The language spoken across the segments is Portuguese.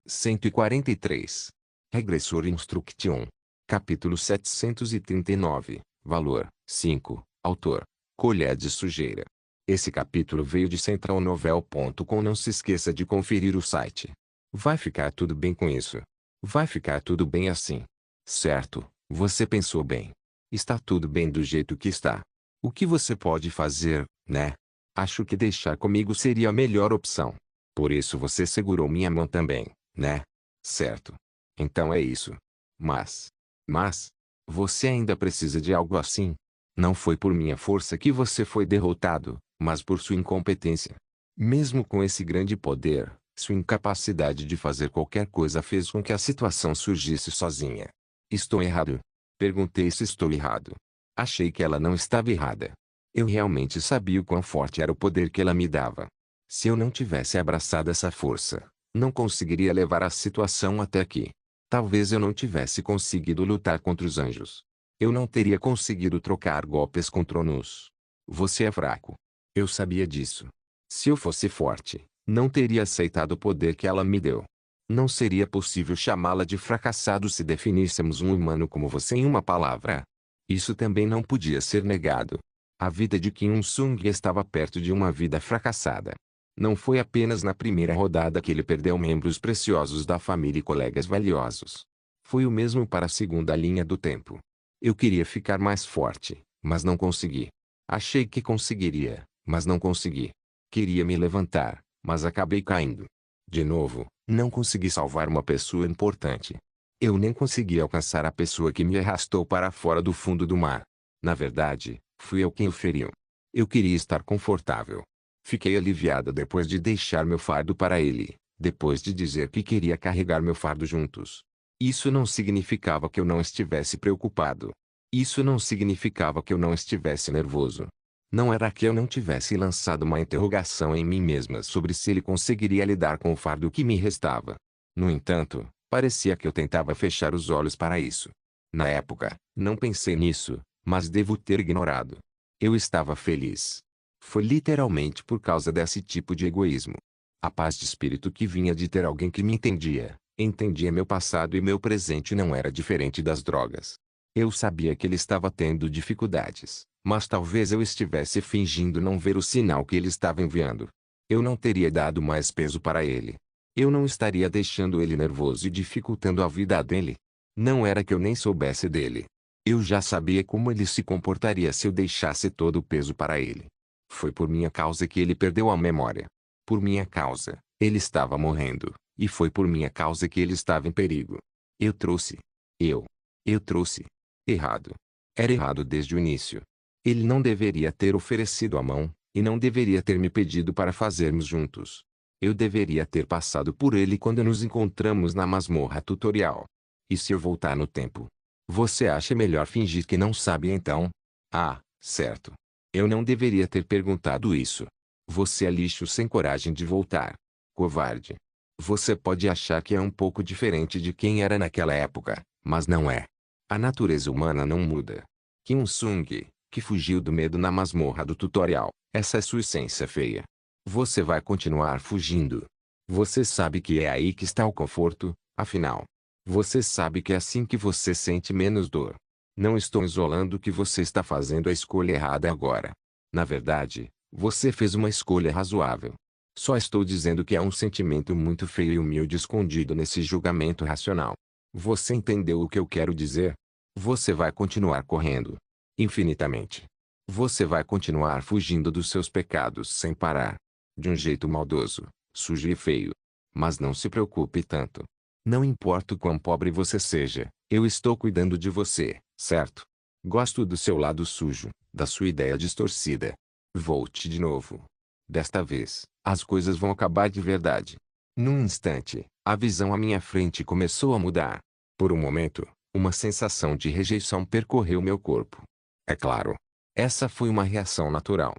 143. Regressor Instruction. Capítulo 739. Valor: 5. Autor: Colher de Sujeira. Esse capítulo veio de centralnovel.com. Não se esqueça de conferir o site. Vai ficar tudo bem com isso. Vai ficar tudo bem assim. Certo, você pensou bem. Está tudo bem do jeito que está. O que você pode fazer, né? Acho que deixar comigo seria a melhor opção. Por isso você segurou minha mão também, né? Certo. Então é isso. Mas, você ainda precisa de algo assim? Não foi por minha força que você foi derrotado, mas por sua incompetência. Mesmo com esse grande poder, sua incapacidade de fazer qualquer coisa fez com que a situação surgisse sozinha. Estou errado? Perguntei se estou errado. Achei que ela não estava errada. Eu realmente sabia o quão forte era o poder que ela me dava. Se eu não tivesse abraçado essa força, não conseguiria levar a situação até aqui. Talvez eu não tivesse conseguido lutar contra os anjos. Eu não teria conseguido trocar golpes contra Onus. Você é fraco. Eu sabia disso. Se eu fosse forte, não teria aceitado o poder que ela me deu. Não seria possível chamá-la de fracassado se definíssemos um humano como você em uma palavra. Isso também não podia ser negado. A vida de Kim Il-sung estava perto de uma vida fracassada. Não foi apenas na primeira rodada que ele perdeu membros preciosos da família e colegas valiosos. Foi o mesmo para a segunda linha do tempo. Eu queria ficar mais forte, mas não consegui. Achei que conseguiria, mas não consegui. Queria me levantar, mas acabei caindo. De novo, não consegui salvar uma pessoa importante. Eu nem consegui alcançar a pessoa que me arrastou para fora do fundo do mar. Na verdade, fui eu quem o feriu. Eu queria estar confortável. Fiquei aliviada depois de deixar meu fardo para ele, depois de dizer que queria carregar meu fardo juntos. Isso não significava que eu não estivesse preocupado. Isso não significava que eu não estivesse nervoso. Não era que eu não tivesse lançado uma interrogação em mim mesma sobre se ele conseguiria lidar com o fardo que me restava. No entanto, parecia que eu tentava fechar os olhos para isso. Na época, não pensei nisso, mas devo ter ignorado. Eu estava feliz. Foi literalmente por causa desse tipo de egoísmo. A paz de espírito que vinha de ter alguém que me entendia meu passado e meu presente não era diferente das drogas. Eu sabia que ele estava tendo dificuldades, mas talvez eu estivesse fingindo não ver o sinal que ele estava enviando. Eu não teria dado mais peso para ele. Eu não estaria deixando ele nervoso e dificultando a vida dele. Não era que eu nem soubesse dele. Eu já sabia como ele se comportaria se eu deixasse todo o peso para ele. Foi por minha causa que ele perdeu a memória. Por minha causa, ele estava morrendo, e foi por minha causa que ele estava em perigo. Eu trouxe. Eu trouxe. Errado. Era errado desde o início. Ele não deveria ter oferecido a mão, e não deveria ter me pedido para fazermos juntos. Eu deveria ter passado por ele quando nos encontramos na masmorra tutorial. E se eu voltar no tempo? Você acha melhor fingir que não sabe então? Ah, certo. Eu não deveria ter perguntado isso. Você é lixo sem coragem de voltar. Covarde. Você pode achar que é um pouco diferente de quem era naquela época, mas não é. A natureza humana não muda. Kim Il-sung, que fugiu do medo na masmorra do tutorial, essa é sua essência feia. Você vai continuar fugindo. Você sabe que é aí que está o conforto, afinal. Você sabe que é assim que você sente menos dor. Não estou isolando que você está fazendo a escolha errada agora. Na verdade, você fez uma escolha razoável. Só estou dizendo que há um sentimento muito feio e humilde escondido nesse julgamento racional. Você entendeu o que eu quero dizer? Você vai continuar correndo. Infinitamente. Você vai continuar fugindo dos seus pecados sem parar. De um jeito maldoso, sujo e feio. Mas não se preocupe tanto. Não importa o quão pobre você seja, eu estou cuidando de você, certo? Gosto do seu lado sujo, da sua ideia distorcida. Volte de novo. Desta vez, as coisas vão acabar de verdade. Num instante, a visão à minha frente começou a mudar. Por um momento, uma sensação de rejeição percorreu meu corpo. É claro. Essa foi uma reação natural.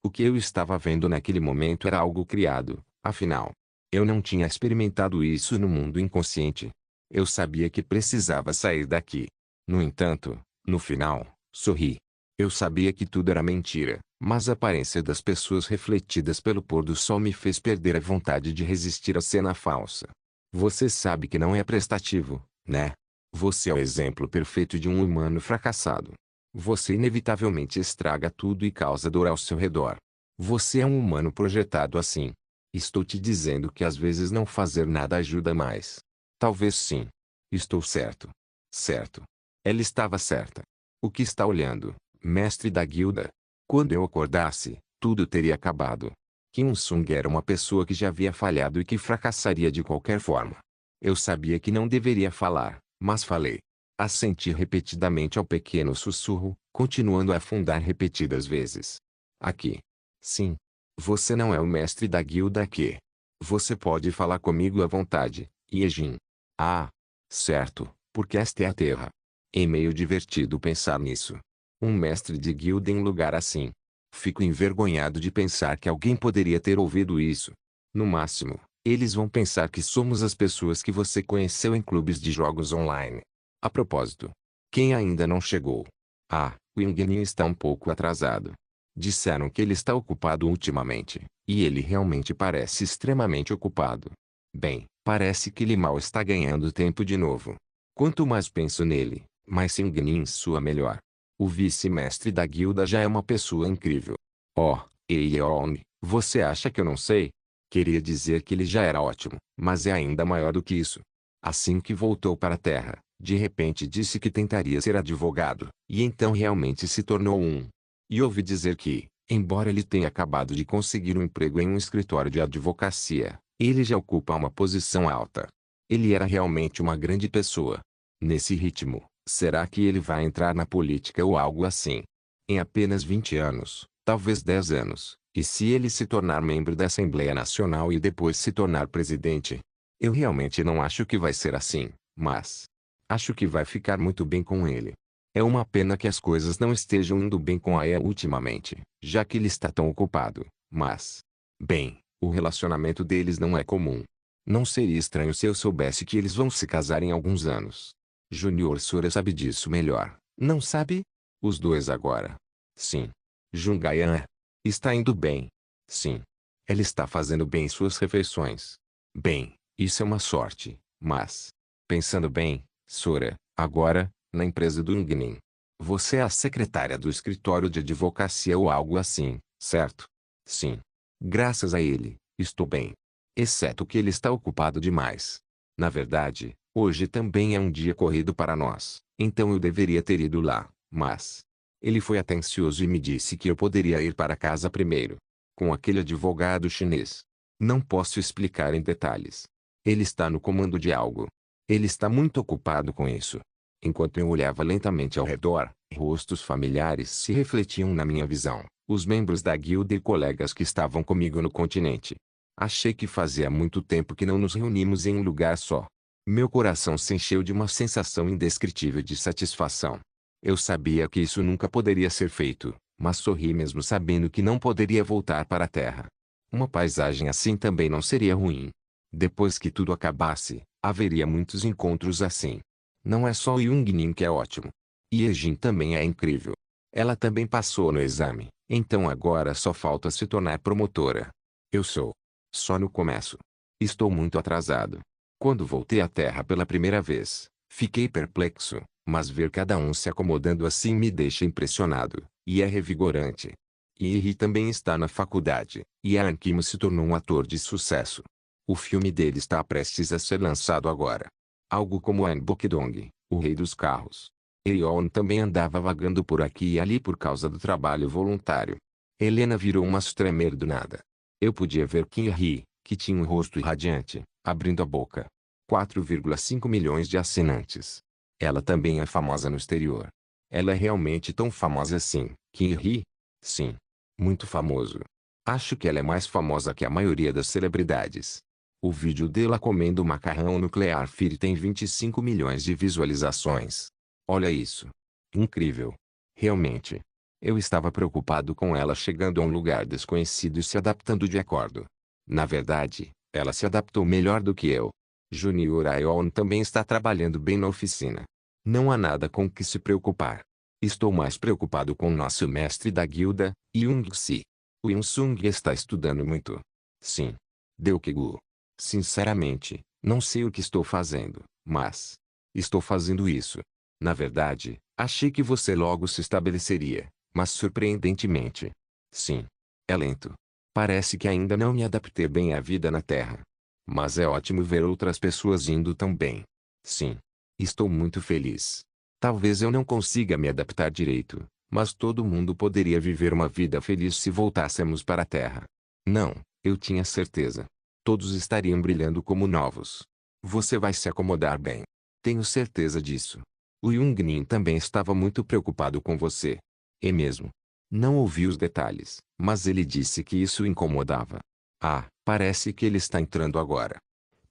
O que eu estava vendo naquele momento era algo criado, afinal. Eu não tinha experimentado isso no mundo inconsciente. Eu sabia que precisava sair daqui. No entanto, no final, sorri. Eu sabia que tudo era mentira, mas a aparência das pessoas refletidas pelo pôr do sol me fez perder a vontade de resistir à cena falsa. Você sabe que não é prestativo, né? Você é o exemplo perfeito de um humano fracassado. Você inevitavelmente estraga tudo e causa dor ao seu redor. Você é um humano projetado assim. Estou te dizendo que às vezes não fazer nada ajuda mais. Talvez sim. Estou certo. Certo. Ela estava certa. O que está olhando, mestre da guilda? Quando eu acordasse, tudo teria acabado. Kim Il-sung era uma pessoa que já havia falhado e que fracassaria de qualquer forma. Eu sabia que não deveria falar, mas falei. Assenti repetidamente ao pequeno sussurro, continuando a afundar repetidas vezes. Aqui. Sim. Você não é o mestre da guilda aqui. Você pode falar comigo à vontade, Yejin. Ah. Certo, porque esta é a terra. É meio divertido pensar nisso. Um mestre de guilda em lugar assim. Fico envergonhado de pensar que alguém poderia ter ouvido isso. No máximo, eles vão pensar que somos as pessoas que você conheceu em clubes de jogos online. A propósito, quem ainda não chegou? Ah, o Yingnin está um pouco atrasado. Disseram que ele está ocupado ultimamente, e ele realmente parece extremamente ocupado. Bem, parece que ele mal está ganhando tempo de novo. Quanto mais penso nele, mais Yingnin soa melhor. O vice-mestre da guilda já é uma pessoa incrível. Oh, Eon, você acha que eu não sei? Queria dizer que ele já era ótimo, mas é ainda maior do que isso. Assim que voltou para a Terra, de repente disse que tentaria ser advogado, e então realmente se tornou um. E ouvi dizer que, embora ele tenha acabado de conseguir um emprego em um escritório de advocacia, ele já ocupa uma posição alta. Ele era realmente uma grande pessoa. Nesse ritmo, será que ele vai entrar na política ou algo assim? Em apenas 20 anos, talvez 10 anos, e se ele se tornar membro da Assembleia Nacional e depois se tornar presidente? Eu realmente não acho que vai ser assim, mas acho que vai ficar muito bem com ele. É uma pena que as coisas não estejam indo bem com a Ea ultimamente, já que ele está tão ocupado, mas, bem, o relacionamento deles não é comum. Não seria estranho se eu soubesse que eles vão se casar em alguns anos. Junior Sora sabe disso melhor, não sabe? Os dois agora. Sim. Jungayan está indo bem. Sim. Ela está fazendo bem suas refeições. Bem, isso é uma sorte, mas, pensando bem, Sora, agora, na empresa do Ingnin. Você é a secretária do escritório de advocacia ou algo assim, certo? Sim. Graças a ele, estou bem. Exceto que ele está ocupado demais. Na verdade, hoje também é um dia corrido para nós, então eu deveria ter ido lá, mas ele foi atencioso e me disse que eu poderia ir para casa primeiro. Com aquele advogado chinês. Não posso explicar em detalhes. Ele está no comando de algo. Ele está muito ocupado com isso. Enquanto eu olhava lentamente ao redor, rostos familiares se refletiam na minha visão. Os membros da guilda e colegas que estavam comigo no continente. Achei que fazia muito tempo que não nos reunimos em um lugar só. Meu coração se encheu de uma sensação indescritível de satisfação. Eu sabia que isso nunca poderia ser feito, mas sorri mesmo sabendo que não poderia voltar para a Terra. Uma paisagem assim também não seria ruim. Depois que tudo acabasse, haveria muitos encontros assim. Não é só o Yungnin que é ótimo. Yejin também é incrível. Ela também passou no exame, então agora só falta se tornar promotora. Eu sou. Só no começo. Estou muito atrasado. Quando voltei à Terra pela primeira vez, fiquei perplexo, mas ver cada um se acomodando assim me deixa impressionado, e é revigorante. Iri também está na faculdade, e An Kim se tornou um ator de sucesso. O filme dele está prestes a ser lançado agora. Algo como An Bokdong, o rei dos carros. Eon também andava vagando por aqui e ali por causa do trabalho voluntário. Helena virou uma streamer do nada. Eu podia ver Kim Hee, que tinha um rosto radiante, abrindo a boca. 4,5 milhões de assinantes. Ela também é famosa no exterior. Ela é realmente tão famosa assim, Kim Hee? Sim. Muito famoso. Acho que ela é mais famosa que a maioria das celebridades. O vídeo dela comendo macarrão nuclear Fire tem 25 milhões de visualizações. Olha isso. Incrível. Realmente. Eu estava preocupado com ela chegando a um lugar desconhecido e se adaptando de acordo. Na verdade, ela se adaptou melhor do que eu. Junior Aeon também está trabalhando bem na oficina. Não há nada com que se preocupar. Estou mais preocupado com nosso mestre da guilda, Young-si. O Yoon-sung está estudando muito. Sim. Deu Kegu. Sinceramente, Não sei o que estou fazendo, mas estou fazendo isso. Na verdade, achei que você logo se estabeleceria, mas surpreendentemente. Sim. É lento. Parece que ainda não me adaptei bem à vida na Terra. Mas é ótimo ver outras pessoas indo tão bem. Sim. Estou muito feliz. Talvez eu não consiga me adaptar direito, mas todo mundo poderia viver uma vida feliz se voltássemos para a Terra. Não, eu tinha certeza. Todos estariam brilhando como novos. Você vai se acomodar bem. Tenho certeza disso. O Jungnin também estava muito preocupado com você. E mesmo. Não ouvi os detalhes, mas ele disse que isso o incomodava. Ah, parece que ele está entrando agora.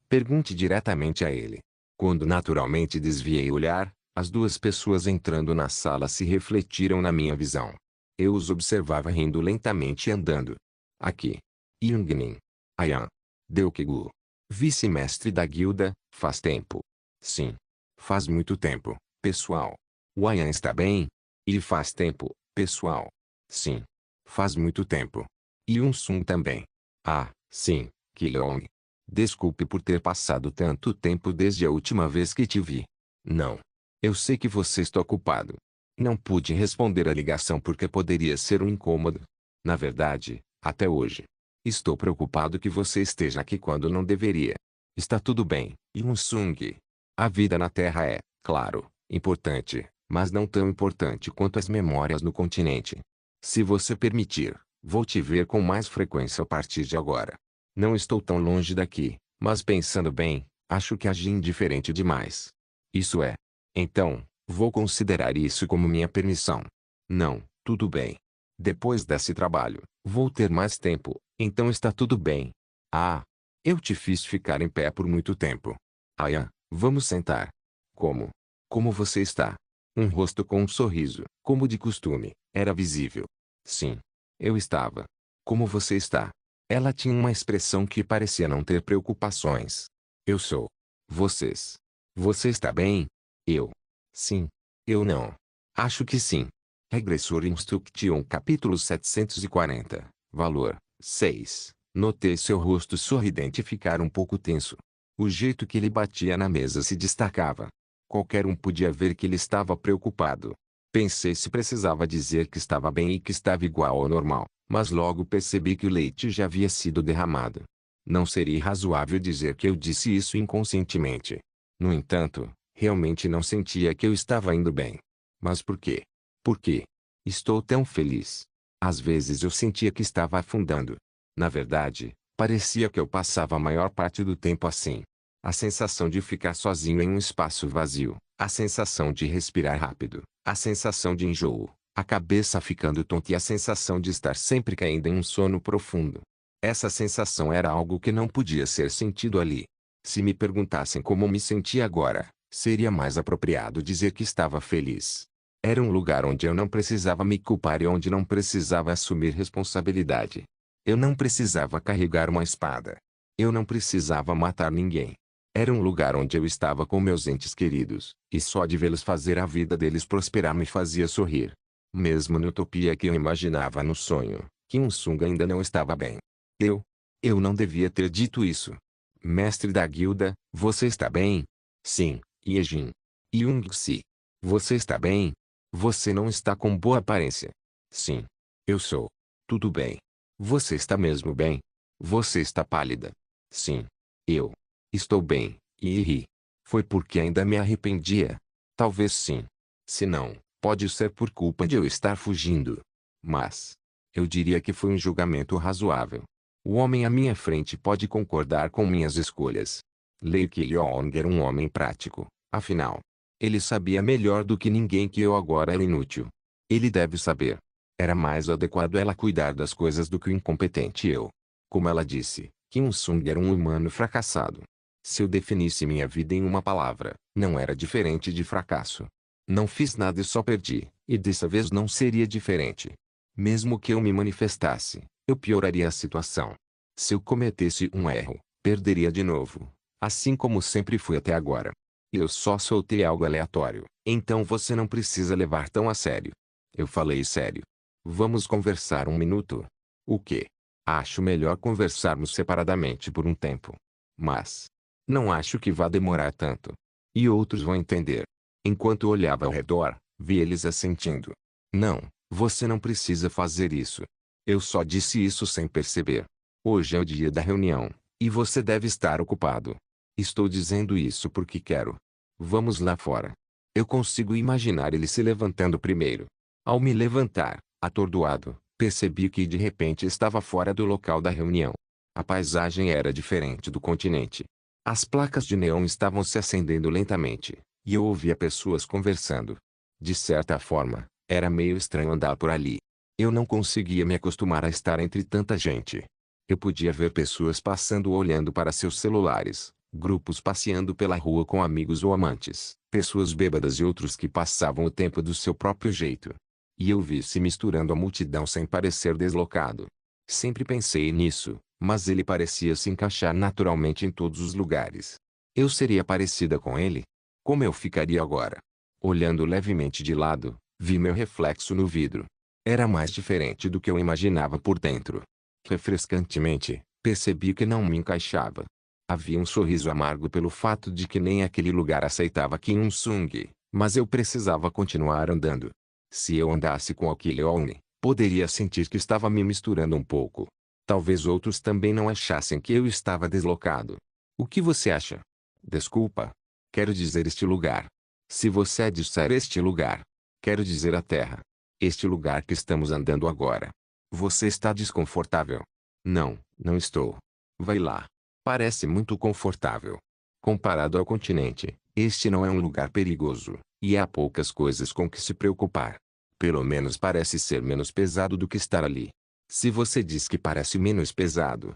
Pergunte diretamente a ele. Quando naturalmente desviei o olhar, as duas pessoas entrando na sala se refletiram na minha visão. Eu os observava rindo lentamente e andando. Aqui. Jungnin. Ayan. Deukegu. Vice-mestre da guilda, faz tempo. Sim. Faz muito tempo, pessoal. O Ayan está bem? E faz tempo, pessoal. Sim. Faz muito tempo. E Sung também. Ah, sim, Kilong. Desculpe por ter passado tanto tempo desde a última vez que te vi. Não. Eu sei que você está ocupado. Não pude responder a ligação porque poderia ser um incômodo. Na verdade, até hoje. Estou preocupado que você esteja aqui quando não deveria. Está tudo bem, Sung. A vida na Terra é, claro, importante, mas não tão importante quanto as memórias no continente. Se você permitir, vou te ver com mais frequência a partir de agora. Não estou tão longe daqui, mas pensando bem, acho que agi indiferente demais. Isso é. Então, vou considerar isso como minha permissão. Não, tudo bem. Depois desse trabalho, vou ter mais tempo, então está tudo bem. Ah, eu te fiz ficar em pé por muito tempo. Ayan, vamos sentar. Como? Como você está? Um rosto com um sorriso, como de costume, era visível. Sim. Eu estava. Como você está? Ela tinha uma expressão que parecia não ter preocupações. Eu sou. Vocês. Você está bem? Eu. Sim. Eu não. Acho que sim. Regressor Instruction capítulo 740. Valor 6. Notei seu rosto sorridente ficar um pouco tenso. O jeito que ele batia na mesa se destacava. Qualquer um podia ver que ele estava preocupado. Pensei se precisava dizer que estava bem e que estava igual ao normal, mas logo percebi que o leite já havia sido derramado. Não seria razoável dizer que eu disse isso inconscientemente. No entanto, realmente não sentia que eu estava indo bem. Mas por quê? Por quê? Estou tão feliz. Às vezes eu sentia que estava afundando. Na verdade, parecia que eu passava a maior parte do tempo assim. A sensação de ficar sozinho em um espaço vazio, a sensação de respirar rápido, a sensação de enjoo, a cabeça ficando tonta e a sensação de estar sempre caindo em um sono profundo. Essa sensação era algo que não podia ser sentido ali. Se me perguntassem como me sentia agora, seria mais apropriado dizer que estava feliz. Era um lugar onde eu não precisava me culpar e onde não precisava assumir responsabilidade. Eu não precisava carregar uma espada. Eu não precisava matar ninguém. Era um lugar onde eu estava com meus entes queridos, e só de vê-los fazer a vida deles prosperar me fazia sorrir. Mesmo na utopia que eu imaginava no sonho, Kim Sung ainda não estava bem. Eu não devia ter dito isso. Mestre da guilda, você está bem? Sim, Yejin. Jung-si. Você está bem? Você não está com boa aparência. Sim. Eu sou. Tudo bem. Você está mesmo bem? Você está pálida. Sim. Eu. Estou bem, e ri. Foi porque ainda me arrependia? Talvez sim. Se não, pode ser por culpa de eu estar fugindo. Mas eu diria que foi um julgamento razoável. O homem à minha frente pode concordar com minhas escolhas. Lei Kyong era um homem prático, afinal. Ele sabia melhor do que ninguém que eu agora era inútil. Ele deve saber. Era mais adequado ela cuidar das coisas do que o incompetente eu. Como ela disse, Kim Sung era um humano fracassado. Se eu definisse minha vida em uma palavra, não era diferente de fracasso. Não fiz nada e só perdi, e dessa vez não seria diferente. Mesmo que eu me manifestasse, eu pioraria a situação. Se eu cometesse um erro, perderia de novo, assim como sempre fui até agora. Eu só soltei algo aleatório, então você não precisa levar tão a sério. Eu falei sério. Vamos conversar um minuto? O quê? Acho melhor conversarmos separadamente por um tempo. Mas Não acho que vá demorar tanto. E outros vão entender. Enquanto olhava ao redor, vi eles assentindo. Não, você não precisa fazer isso. Eu só disse isso sem perceber. Hoje é o dia da reunião, e você deve estar ocupado. Estou dizendo isso porque quero. Vamos lá fora. Eu consigo imaginar ele se levantando primeiro. Ao me levantar, atordoado, percebi que de repente estava fora do local da reunião. A paisagem era diferente do continente. As placas de neon estavam se acendendo lentamente, e eu ouvia pessoas conversando. De certa forma, era meio estranho andar por ali. Eu não conseguia me acostumar a estar entre tanta gente. Eu podia ver pessoas passando ou olhando para seus celulares, grupos passeando pela rua com amigos ou amantes, pessoas bêbadas e outros que passavam o tempo do seu próprio jeito. E eu vi se misturando à multidão sem parecer deslocado. Sempre pensei nisso, mas ele parecia se encaixar naturalmente em todos os lugares. Eu seria parecida com ele? Como eu ficaria agora? Olhando levemente de lado, vi meu reflexo no vidro. Era mais diferente do que eu imaginava por dentro. Refrescantemente, percebi que não me encaixava. Havia um sorriso amargo pelo fato de que nem aquele lugar aceitava Kim Il-sung, mas eu precisava continuar andando. Se eu andasse com aquele homem, poderia sentir que estava me misturando um pouco. Talvez outros também não achassem que eu estava deslocado. O que você acha? Desculpa. Quero dizer este lugar. Se você disser este lugar, quero dizer a Terra. Este lugar que estamos andando agora. Você está desconfortável? Não, não estou. Vai lá. Parece muito confortável. Comparado ao continente, este não é um lugar perigoso, e há poucas coisas com que se preocupar. Pelo menos parece ser menos pesado do que estar ali. Se você diz que parece menos pesado,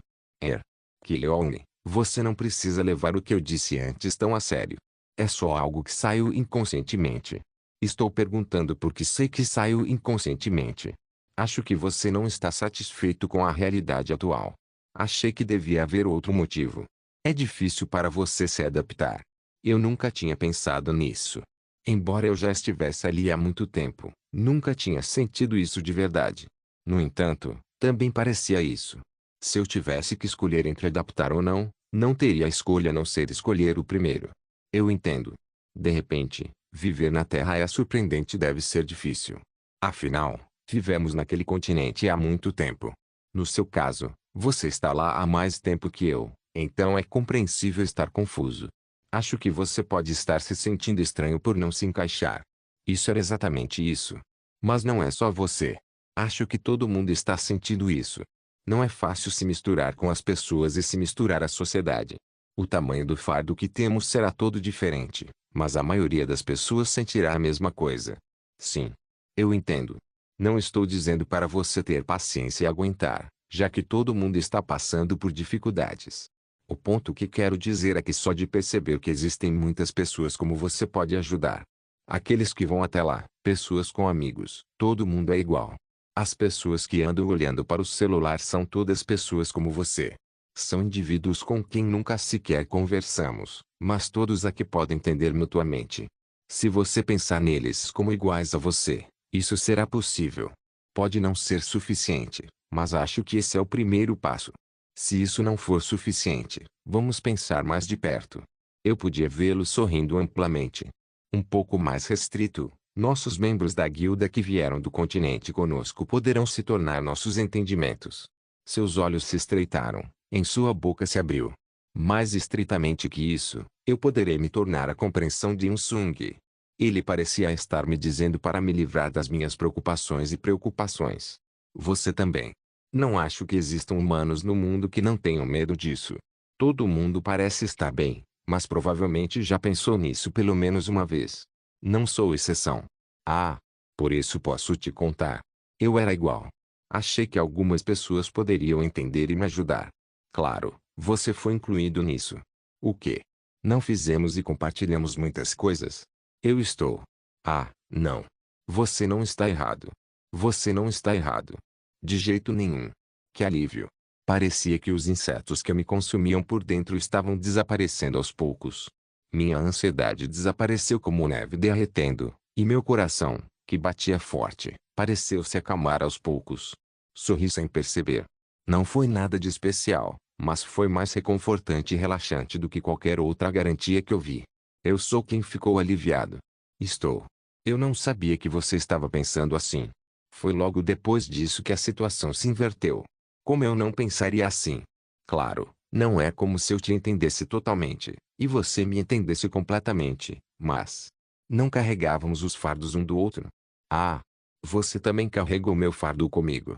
Killeone, você não precisa levar o que eu disse antes tão a sério. É só algo que saiu inconscientemente. Estou perguntando porque sei que saiu inconscientemente. Acho que você não está satisfeito com a realidade atual. Achei que devia haver outro motivo. É difícil para você se adaptar. Eu nunca tinha pensado nisso. Embora eu já estivesse ali há muito tempo, nunca tinha sentido isso de verdade. No entanto, também parecia isso. Se eu tivesse que escolher entre adaptar ou não, não teria escolha a não ser escolher o primeiro. Eu entendo. De repente, viver na Terra é surpreendente e deve ser difícil. Afinal, vivemos naquele continente há muito tempo. No seu caso, você está lá há mais tempo que eu, então é compreensível estar confuso. Acho que você pode estar se sentindo estranho por não se encaixar. Isso era exatamente isso. Mas não é só você. Acho que todo mundo está sentindo isso. Não é fácil se misturar com as pessoas e se misturar à sociedade. O tamanho do fardo que temos será todo diferente, mas a maioria das pessoas sentirá a mesma coisa. Sim. Eu entendo. Não estou dizendo para você ter paciência e aguentar, já que todo mundo está passando por dificuldades. O ponto que quero dizer é que só de perceber que existem muitas pessoas como você pode ajudar. Aqueles que vão até lá, pessoas com amigos, todo mundo é igual. As pessoas que andam olhando para o celular são todas pessoas como você. São indivíduos com quem nunca sequer conversamos, mas todos aqui podem entender mutuamente. Se você pensar neles como iguais a você, isso será possível. Pode não ser suficiente, mas acho que esse é o primeiro passo. Se isso não for suficiente, vamos pensar mais de perto. Eu podia vê-lo sorrindo amplamente. Um pouco mais restrito, nossos membros da guilda que vieram do continente conosco poderão se tornar nossos entendimentos. Seus olhos se estreitaram, em sua boca se abriu. Mais estritamente que isso, eu poderei me tornar a compreensão de Sung. Ele parecia estar me dizendo para me livrar das minhas preocupações e preocupações. Você também. Não acho que existam humanos no mundo que não tenham medo disso. Todo mundo parece estar bem, mas provavelmente já pensou nisso pelo menos uma vez. Não sou exceção. Ah, por isso posso te contar. Eu era igual. Achei que algumas pessoas poderiam entender e me ajudar. Claro, você foi incluído nisso. O quê? Não fizemos e compartilhamos muitas coisas? Eu estou. Ah, não. Você não está errado. Você não está errado. De jeito nenhum. Que alívio. Parecia que os insetos que me consumiam por dentro estavam desaparecendo aos poucos. Minha ansiedade desapareceu como neve derretendo, e meu coração, que batia forte, pareceu se acalmar aos poucos. Sorri sem perceber. Não foi nada de especial, Mas foi mais reconfortante e relaxante do que qualquer outra garantia que eu vi. Eu sou quem ficou aliviado. Estou. Eu não sabia que você estava pensando assim. Foi logo depois disso que a situação se inverteu. Como eu não pensaria assim? Claro, não é como se eu te entendesse totalmente, e você me entendesse completamente, mas não carregávamos os fardos um do outro. Ah, você também carregou meu fardo comigo.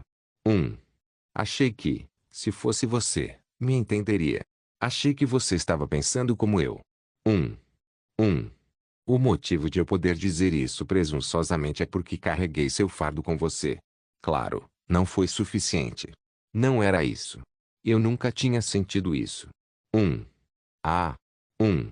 Achei que, se fosse você, me entenderia. Achei que você estava pensando como eu. Um. um. O motivo de eu poder dizer isso presunçosamente é porque carreguei seu fardo com você. Claro, não foi suficiente. Não era isso. Eu nunca tinha sentido isso. Um. Ah. Um.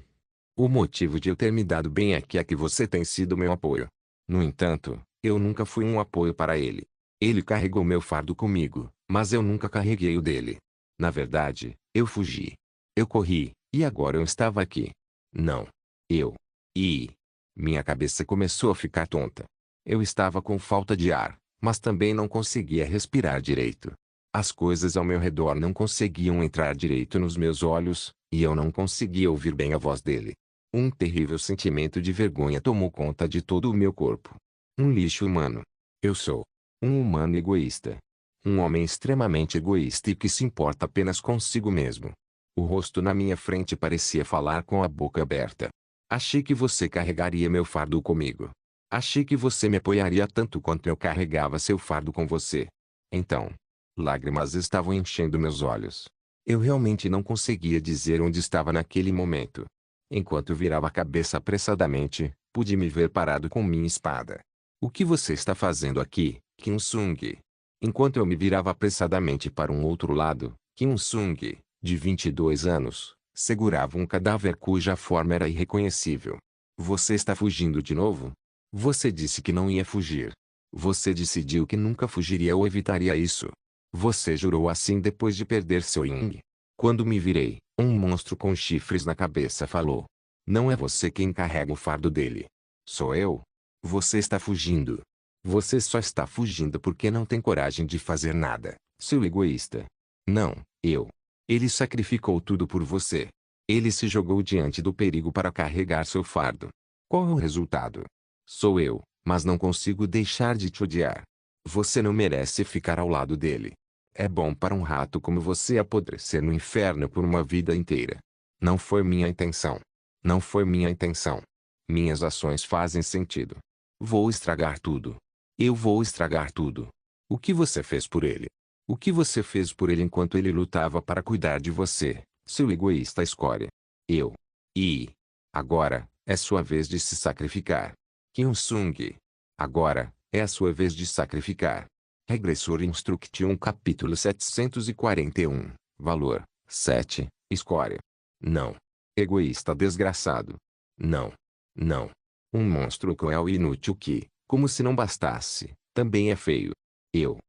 O motivo de eu ter me dado bem aqui é que você tem sido meu apoio. No entanto, eu nunca fui um apoio para ele. Ele carregou meu fardo comigo, mas eu nunca carreguei o dele. Na verdade, eu fugi. Eu corri, e agora eu estava aqui. Não. Eu. E. Minha cabeça começou a ficar tonta. Eu estava com falta de ar, mas também não conseguia respirar direito. As coisas ao meu redor não conseguiam entrar direito nos meus olhos, e eu não conseguia ouvir bem a voz dele. Um terrível sentimento de vergonha tomou conta de todo o meu corpo. Um lixo humano. Eu sou um humano egoísta. Um homem extremamente egoísta e que se importa apenas consigo mesmo. O rosto na minha frente parecia falar com a boca aberta. Achei que você carregaria meu fardo comigo. Achei que você me apoiaria tanto quanto eu carregava seu fardo com você. Então, lágrimas estavam enchendo meus olhos. Eu realmente não conseguia dizer onde estava naquele momento. Enquanto virava a cabeça apressadamente, pude me ver parado com minha espada. O que você está fazendo aqui, Kim-sung? Enquanto eu me virava apressadamente para um outro lado, Kim-sung, de 22 anos, segurava um cadáver cuja forma era irreconhecível. Você está fugindo de novo? Você disse que não ia fugir. Você decidiu que nunca fugiria ou evitaria isso. Você jurou assim depois de perder seu Ying. Quando me virei, um monstro com chifres na cabeça falou. Não é você quem carrega o fardo dele. Sou eu. Você está fugindo. Você só está fugindo porque não tem coragem de fazer nada, seu egoísta. Não, eu. Ele sacrificou tudo por você. Ele se jogou diante do perigo para carregar seu fardo. Qual é o resultado? Sou eu, mas não consigo deixar de te odiar. Você não merece ficar ao lado dele. É bom para um rato como você apodrecer no inferno por uma vida inteira. Não foi minha intenção. Não foi minha intenção. Minhas ações fazem sentido. Vou estragar tudo. Eu vou estragar tudo. O que você fez por ele? O que você fez por ele enquanto ele lutava para cuidar de você, seu egoísta escória? Eu. E. Agora, é sua vez de se sacrificar. Kyung-sung. Agora, é a sua vez de sacrificar. Regressor Instruction capítulo 741. Valor: 7. Escória. Não. Egoísta desgraçado. Não. Não. Um monstro cruel e inútil que, como se não bastasse, também é feio. Eu.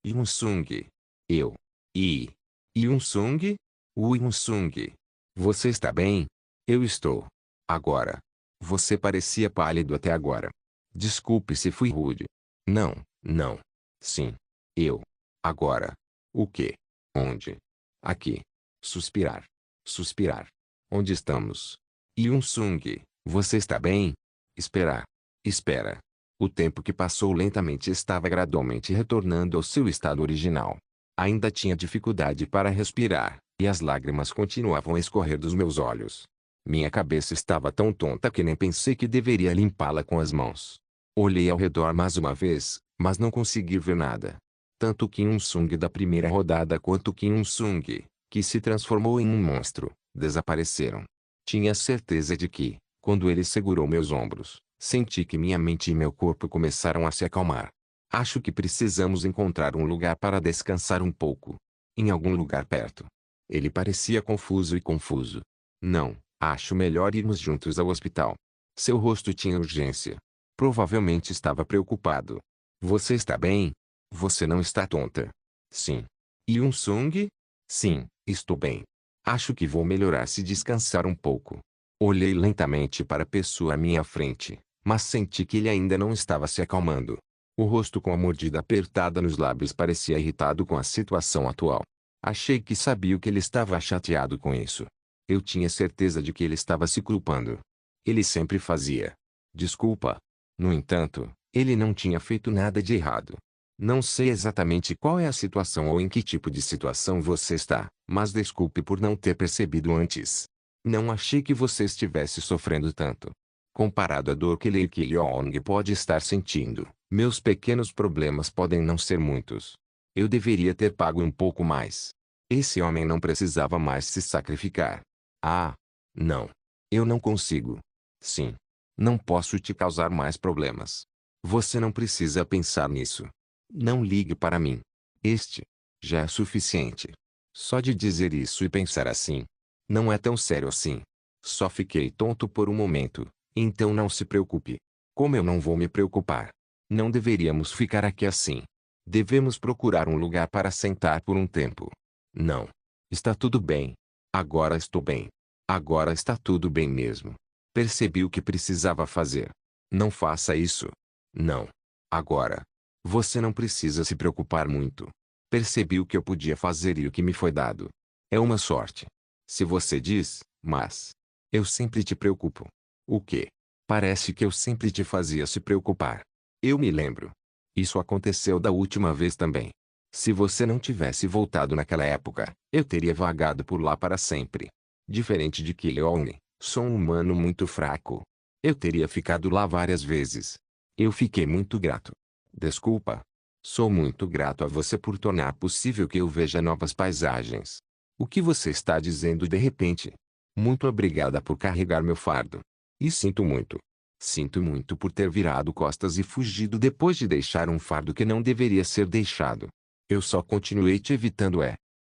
Yun-sung. Eu. E. Yun-sung? Yun-sung. Você está bem? Eu estou. Agora. Você parecia pálido até agora. Desculpe se fui rude. Não, não. Sim. Eu. Agora. O quê? Onde? Aqui. Suspirar. Suspirar. Onde estamos? Yun-sung, você está bem? Esperar. Espera. O tempo que passou lentamente estava gradualmente retornando ao seu estado original. Ainda tinha dificuldade para respirar, e as lágrimas continuavam a escorrer dos meus olhos. Minha cabeça estava tão tonta que nem pensei que deveria limpá-la com as mãos. Olhei ao redor mais uma vez, mas não consegui ver nada. Tanto Kim-sung da primeira rodada quanto Kim-sung, que se transformou em um monstro, desapareceram. Tinha certeza de que, quando ele segurou meus ombros, senti que minha mente e meu corpo começaram a se acalmar. Acho que precisamos encontrar um lugar para descansar um pouco. Em algum lugar perto. Ele parecia confuso e confuso. Não, acho melhor irmos juntos ao hospital. Seu rosto tinha urgência. Provavelmente estava preocupado. Você está bem? Você não está tonta? Sim. Yun-sung? Sim, estou bem. Acho que vou melhorar se descansar um pouco. Olhei lentamente para a pessoa à minha frente, mas senti que ele ainda não estava se acalmando. O rosto com a mordida apertada nos lábios parecia irritado com a situação atual. Achei que sabia o que ele estava chateado com isso. Eu tinha certeza de que ele estava se culpando. Ele sempre fazia. Desculpa. No entanto, ele não tinha feito nada de errado. Não sei exatamente qual é a situação ou em que tipo de situação você está, mas desculpe por não ter percebido antes. Não achei que você estivesse sofrendo tanto. Comparado à dor que Lee Ki-leong pode estar sentindo, meus pequenos problemas podem não ser muitos. Eu deveria ter pago um pouco mais. Esse homem não precisava mais se sacrificar. Ah, não. Eu não consigo. Sim. Não posso te causar mais problemas. Você não precisa pensar nisso. Não ligue para mim. Este já é suficiente. Só de dizer isso e pensar assim. Não é tão sério assim. Só fiquei tonto por um momento, então não se preocupe. Como eu não vou me preocupar? Não deveríamos ficar aqui assim. Devemos procurar um lugar para sentar por um tempo. Não. Está tudo bem. Agora estou bem. Agora está tudo bem mesmo. Percebi o que precisava fazer. Não faça isso. Não. Agora. Você não precisa se preocupar muito. Percebi o que eu podia fazer e o que me foi dado. É uma sorte. Se você diz, mas eu sempre te preocupo. O quê? Parece que eu sempre te fazia se preocupar. Eu me lembro. Isso aconteceu da última vez também. Se você não tivesse voltado naquela época, eu teria vagado por lá para sempre. Diferente de Ki-leong, sou um humano muito fraco. Eu teria ficado lá várias vezes. Eu fiquei muito grato. Desculpa. Sou muito grato a você por tornar possível que eu veja novas paisagens. O que você está dizendo de repente? Muito obrigada por carregar meu fardo. E sinto muito. Sinto muito por ter virado costas e fugido depois de deixar um fardo que não deveria ser deixado. Eu só continuei te evitando.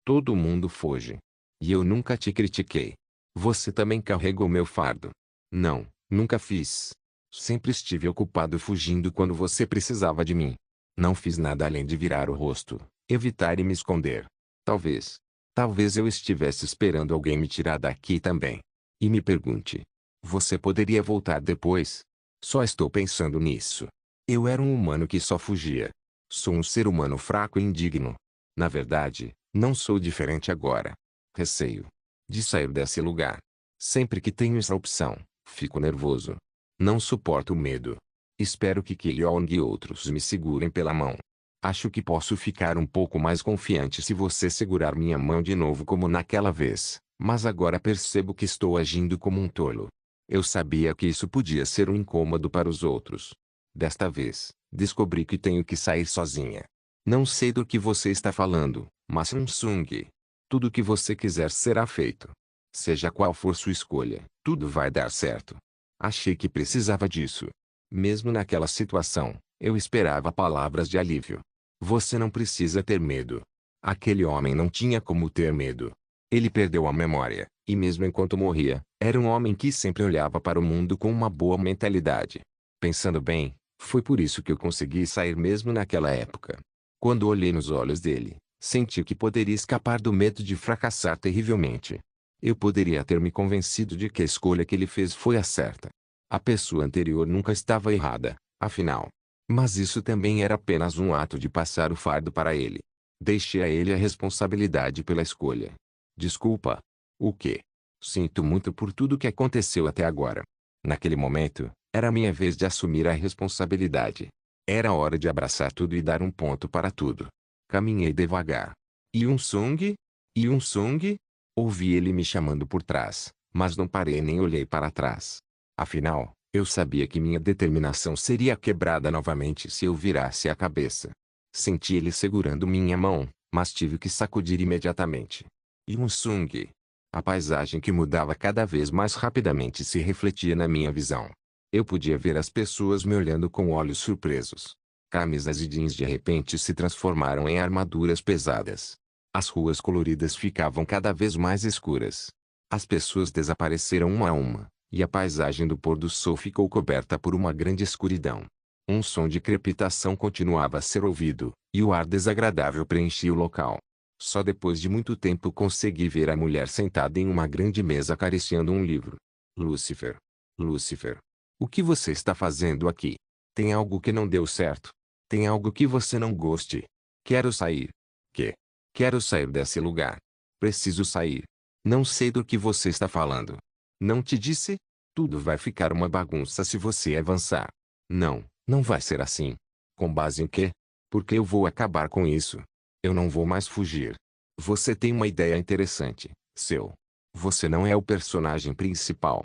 Todo mundo foge. E eu nunca te critiquei. Você também carregou meu fardo. Não, nunca fiz. Sempre estive ocupado fugindo quando você precisava de mim. Não fiz nada além de virar o rosto, evitar e me esconder. Talvez. Talvez eu estivesse esperando alguém me tirar daqui também. E me pergunte. Você poderia voltar depois? Só estou pensando nisso. Eu era um humano que só fugia. Sou um ser humano fraco e indigno. Na verdade, não sou diferente agora. Receio de sair desse lugar. Sempre que tenho essa opção, fico nervoso. Não suporto o medo. Espero que Ki-leong e outros me segurem pela mão. Acho que posso ficar um pouco mais confiante se você segurar minha mão de novo como naquela vez, mas agora percebo que estou agindo como um tolo. Eu sabia que isso podia ser um incômodo para os outros. Desta vez, descobri que tenho que sair sozinha. Não sei do que você está falando, mas Samsung. Tudo o que você quiser será feito. Seja qual for sua escolha, tudo vai dar certo. Achei que precisava disso. Mesmo naquela situação, eu esperava palavras de alívio. Você não precisa ter medo. Aquele homem não tinha como ter medo. Ele perdeu a memória, e mesmo enquanto morria, era um homem que sempre olhava para o mundo com uma boa mentalidade. Pensando bem, foi por isso que eu consegui sair mesmo naquela época. Quando olhei nos olhos dele, senti que poderia escapar do medo de fracassar terrivelmente. Eu poderia ter me convencido de que a escolha que ele fez foi a certa. A pessoa anterior nunca estava errada, afinal. Mas isso também era apenas um ato de passar o fardo para ele. Deixei a ele a responsabilidade pela escolha. Desculpa. O quê? Sinto muito por tudo que aconteceu até agora. Naquele momento, era minha vez de assumir a responsabilidade. Era hora de abraçar tudo e dar um ponto para tudo. Caminhei devagar. Yoon-sung? Yoon-sung? Ouvi ele me chamando por trás, mas não parei nem olhei para trás. Afinal, eu sabia que minha determinação seria quebrada novamente se eu virasse a cabeça. Senti ele segurando minha mão, mas tive que sacudir imediatamente. Yoon-sung. A paisagem que mudava cada vez mais rapidamente se refletia na minha visão. Eu podia ver as pessoas me olhando com olhos surpresos. Camisas e jeans de repente se transformaram em armaduras pesadas. As ruas coloridas ficavam cada vez mais escuras. As pessoas desapareceram uma a uma, e a paisagem do pôr do sol ficou coberta por uma grande escuridão. Um som de crepitação continuava a ser ouvido, e o ar desagradável preenchia o local. Só depois de muito tempo consegui ver a mulher sentada em uma grande mesa acariciando um livro. Lucifer. Lucifer. O que você está fazendo aqui? Tem algo que não deu certo? Tem algo que você não goste? Quero sair. Que? Quero sair desse lugar. Preciso sair. Não sei do que você está falando. Não te disse? Tudo vai ficar uma bagunça se você avançar. Não, não vai ser assim. Com base em quê? Porque eu vou acabar com isso. Eu não vou mais fugir. Você tem uma ideia interessante, seu. Você não é o personagem principal.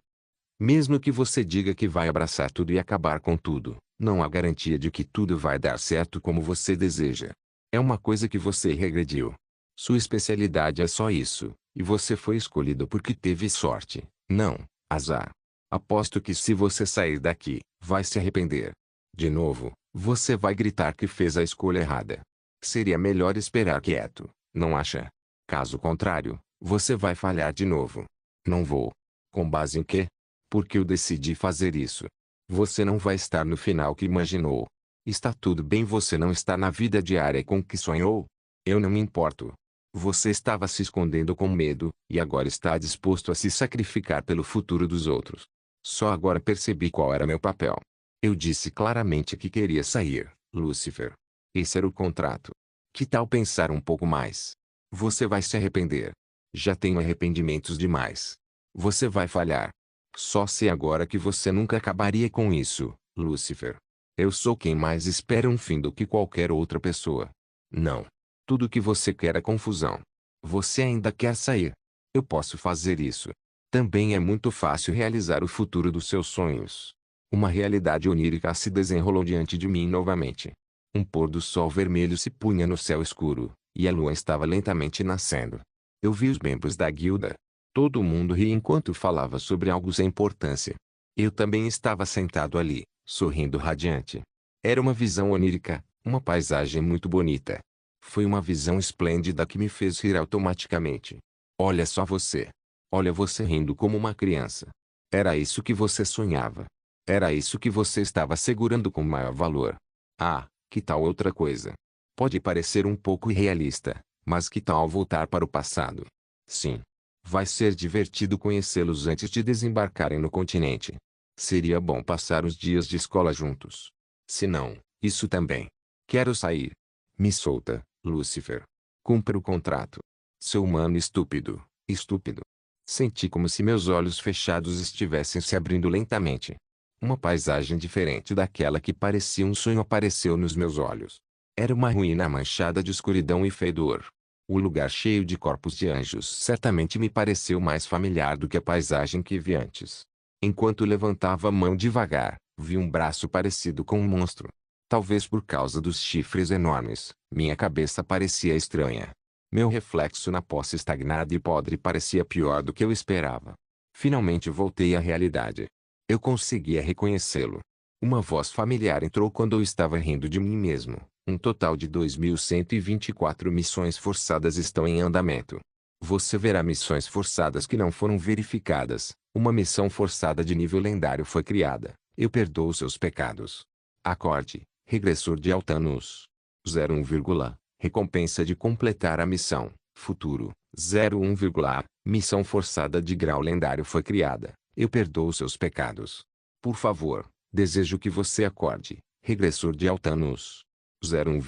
Mesmo que você diga que vai abraçar tudo e acabar com tudo, não há garantia de que tudo vai dar certo como você deseja. É uma coisa que você regrediu. Sua especialidade é só isso, e você foi escolhido porque teve sorte, não azar. Aposto que se você sair daqui, vai se arrepender. De novo, você vai gritar que fez a escolha errada. Seria melhor esperar quieto, não acha? Caso contrário, você vai falhar de novo. Não vou. Com base em quê? Porque eu decidi fazer isso. Você não vai estar no final que imaginou. Está tudo bem você não estar na vida diária com que sonhou? Eu não me importo. Você estava se escondendo com medo, e agora está disposto a se sacrificar pelo futuro dos outros. Só agora percebi qual era meu papel. Eu disse claramente que queria sair, Lucifer. Esse era o contrato. Que tal pensar um pouco mais? Você vai se arrepender. Já tenho arrependimentos demais. Você vai falhar. Só sei agora que você nunca acabaria com isso, Lucifer. Eu sou quem mais espera um fim do que qualquer outra pessoa. Não. Tudo que você quer é confusão. Você ainda quer sair. Eu posso fazer isso. Também é muito fácil realizar o futuro dos seus sonhos. Uma realidade onírica se desenrolou diante de mim novamente. Um pôr do sol vermelho se punha no céu escuro, e a lua estava lentamente nascendo. Eu vi os membros da guilda. Todo mundo ria enquanto falava sobre algo sem importância. Eu também estava sentado ali, sorrindo radiante. Era uma visão onírica, uma paisagem muito bonita. Foi uma visão esplêndida que me fez rir automaticamente. Olha só você. Olha você rindo como uma criança. Era isso que você sonhava. Era isso que você estava segurando com maior valor. Ah, que tal outra coisa? Pode parecer um pouco irrealista, mas que tal voltar para o passado? Sim. Vai ser divertido conhecê-los antes de desembarcarem no continente. Seria bom passar os dias de escola juntos. Se não, isso também. Quero sair. Me solta, Lucifer. Cumpra o contrato. Seu humano estúpido, estúpido. Senti como se meus olhos fechados estivessem se abrindo lentamente. Uma paisagem diferente daquela que parecia um sonho apareceu nos meus olhos. Era uma ruína manchada de escuridão e fedor. O lugar cheio de corpos de anjos certamente me pareceu mais familiar do que a paisagem que vi antes. Enquanto levantava a mão devagar, vi um braço parecido com um monstro. Talvez por causa dos chifres enormes, minha cabeça parecia estranha. Meu reflexo na poça estagnada e podre parecia pior do que eu esperava. Finalmente voltei à realidade. Eu conseguia reconhecê-lo. Uma voz familiar entrou quando eu estava rindo de mim mesmo. Um total de 2.124 missões forçadas estão em andamento. Você verá missões forçadas que não foram verificadas. Uma missão forçada de nível lendário foi criada. Eu perdoo seus pecados. Acorde, regressor de Altanus. 01, recompensa de completar a missão. Futuro. 01, missão forçada de grau lendário foi criada. Eu perdoo seus pecados. Por favor, desejo que você acorde, regressor de Altanus. 01,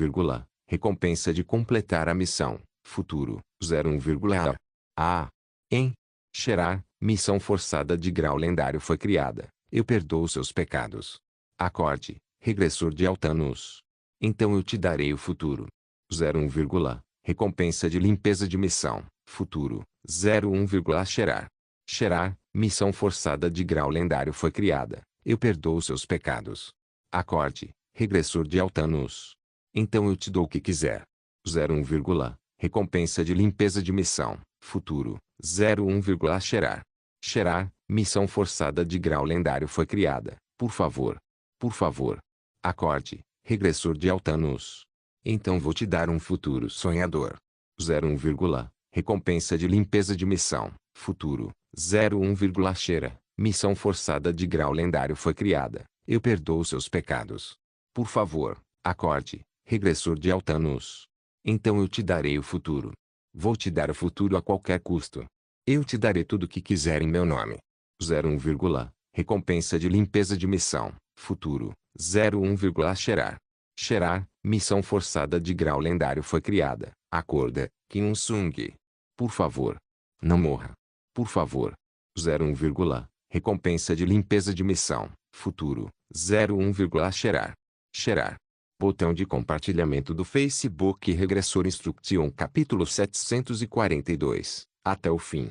recompensa de completar a missão. Futuro. 01, em Xerar, missão forçada de grau lendário foi criada. Eu perdoo seus pecados. Acorde, regressor de Altanus. Então eu te darei o futuro. 01, recompensa de limpeza de missão. Futuro. 01, Xerar. Xerar, missão forçada de grau lendário foi criada. Eu perdoo seus pecados. Acorde, regressor de Altanus. Então eu te dou o que quiser. 01, recompensa de limpeza de missão. Futuro. 01, Xerar. Xerar, missão forçada de grau lendário foi criada. Por favor. Por favor. Acorde, regressor de Altanus. Então vou te dar um futuro sonhador. 01, recompensa de limpeza de missão. Futuro. 01, Xera. Missão forçada de grau lendário foi criada. Eu perdoo seus pecados. Por favor, acorde, regressor de Altanus. Então eu te darei o futuro. Vou te dar o futuro a qualquer custo. Eu te darei tudo o que quiser em meu nome. 01, recompensa de limpeza de missão. Futuro. 01, Xerar. Xerar, missão forçada de grau lendário foi criada. Acorda, Kim Sung. Por favor. Não morra. Por favor. 01, recompensa de limpeza de missão, futuro, 01, cheirar. Cheirar. Botão de compartilhamento do Facebook Regressor Instruction capítulo 742, até o fim.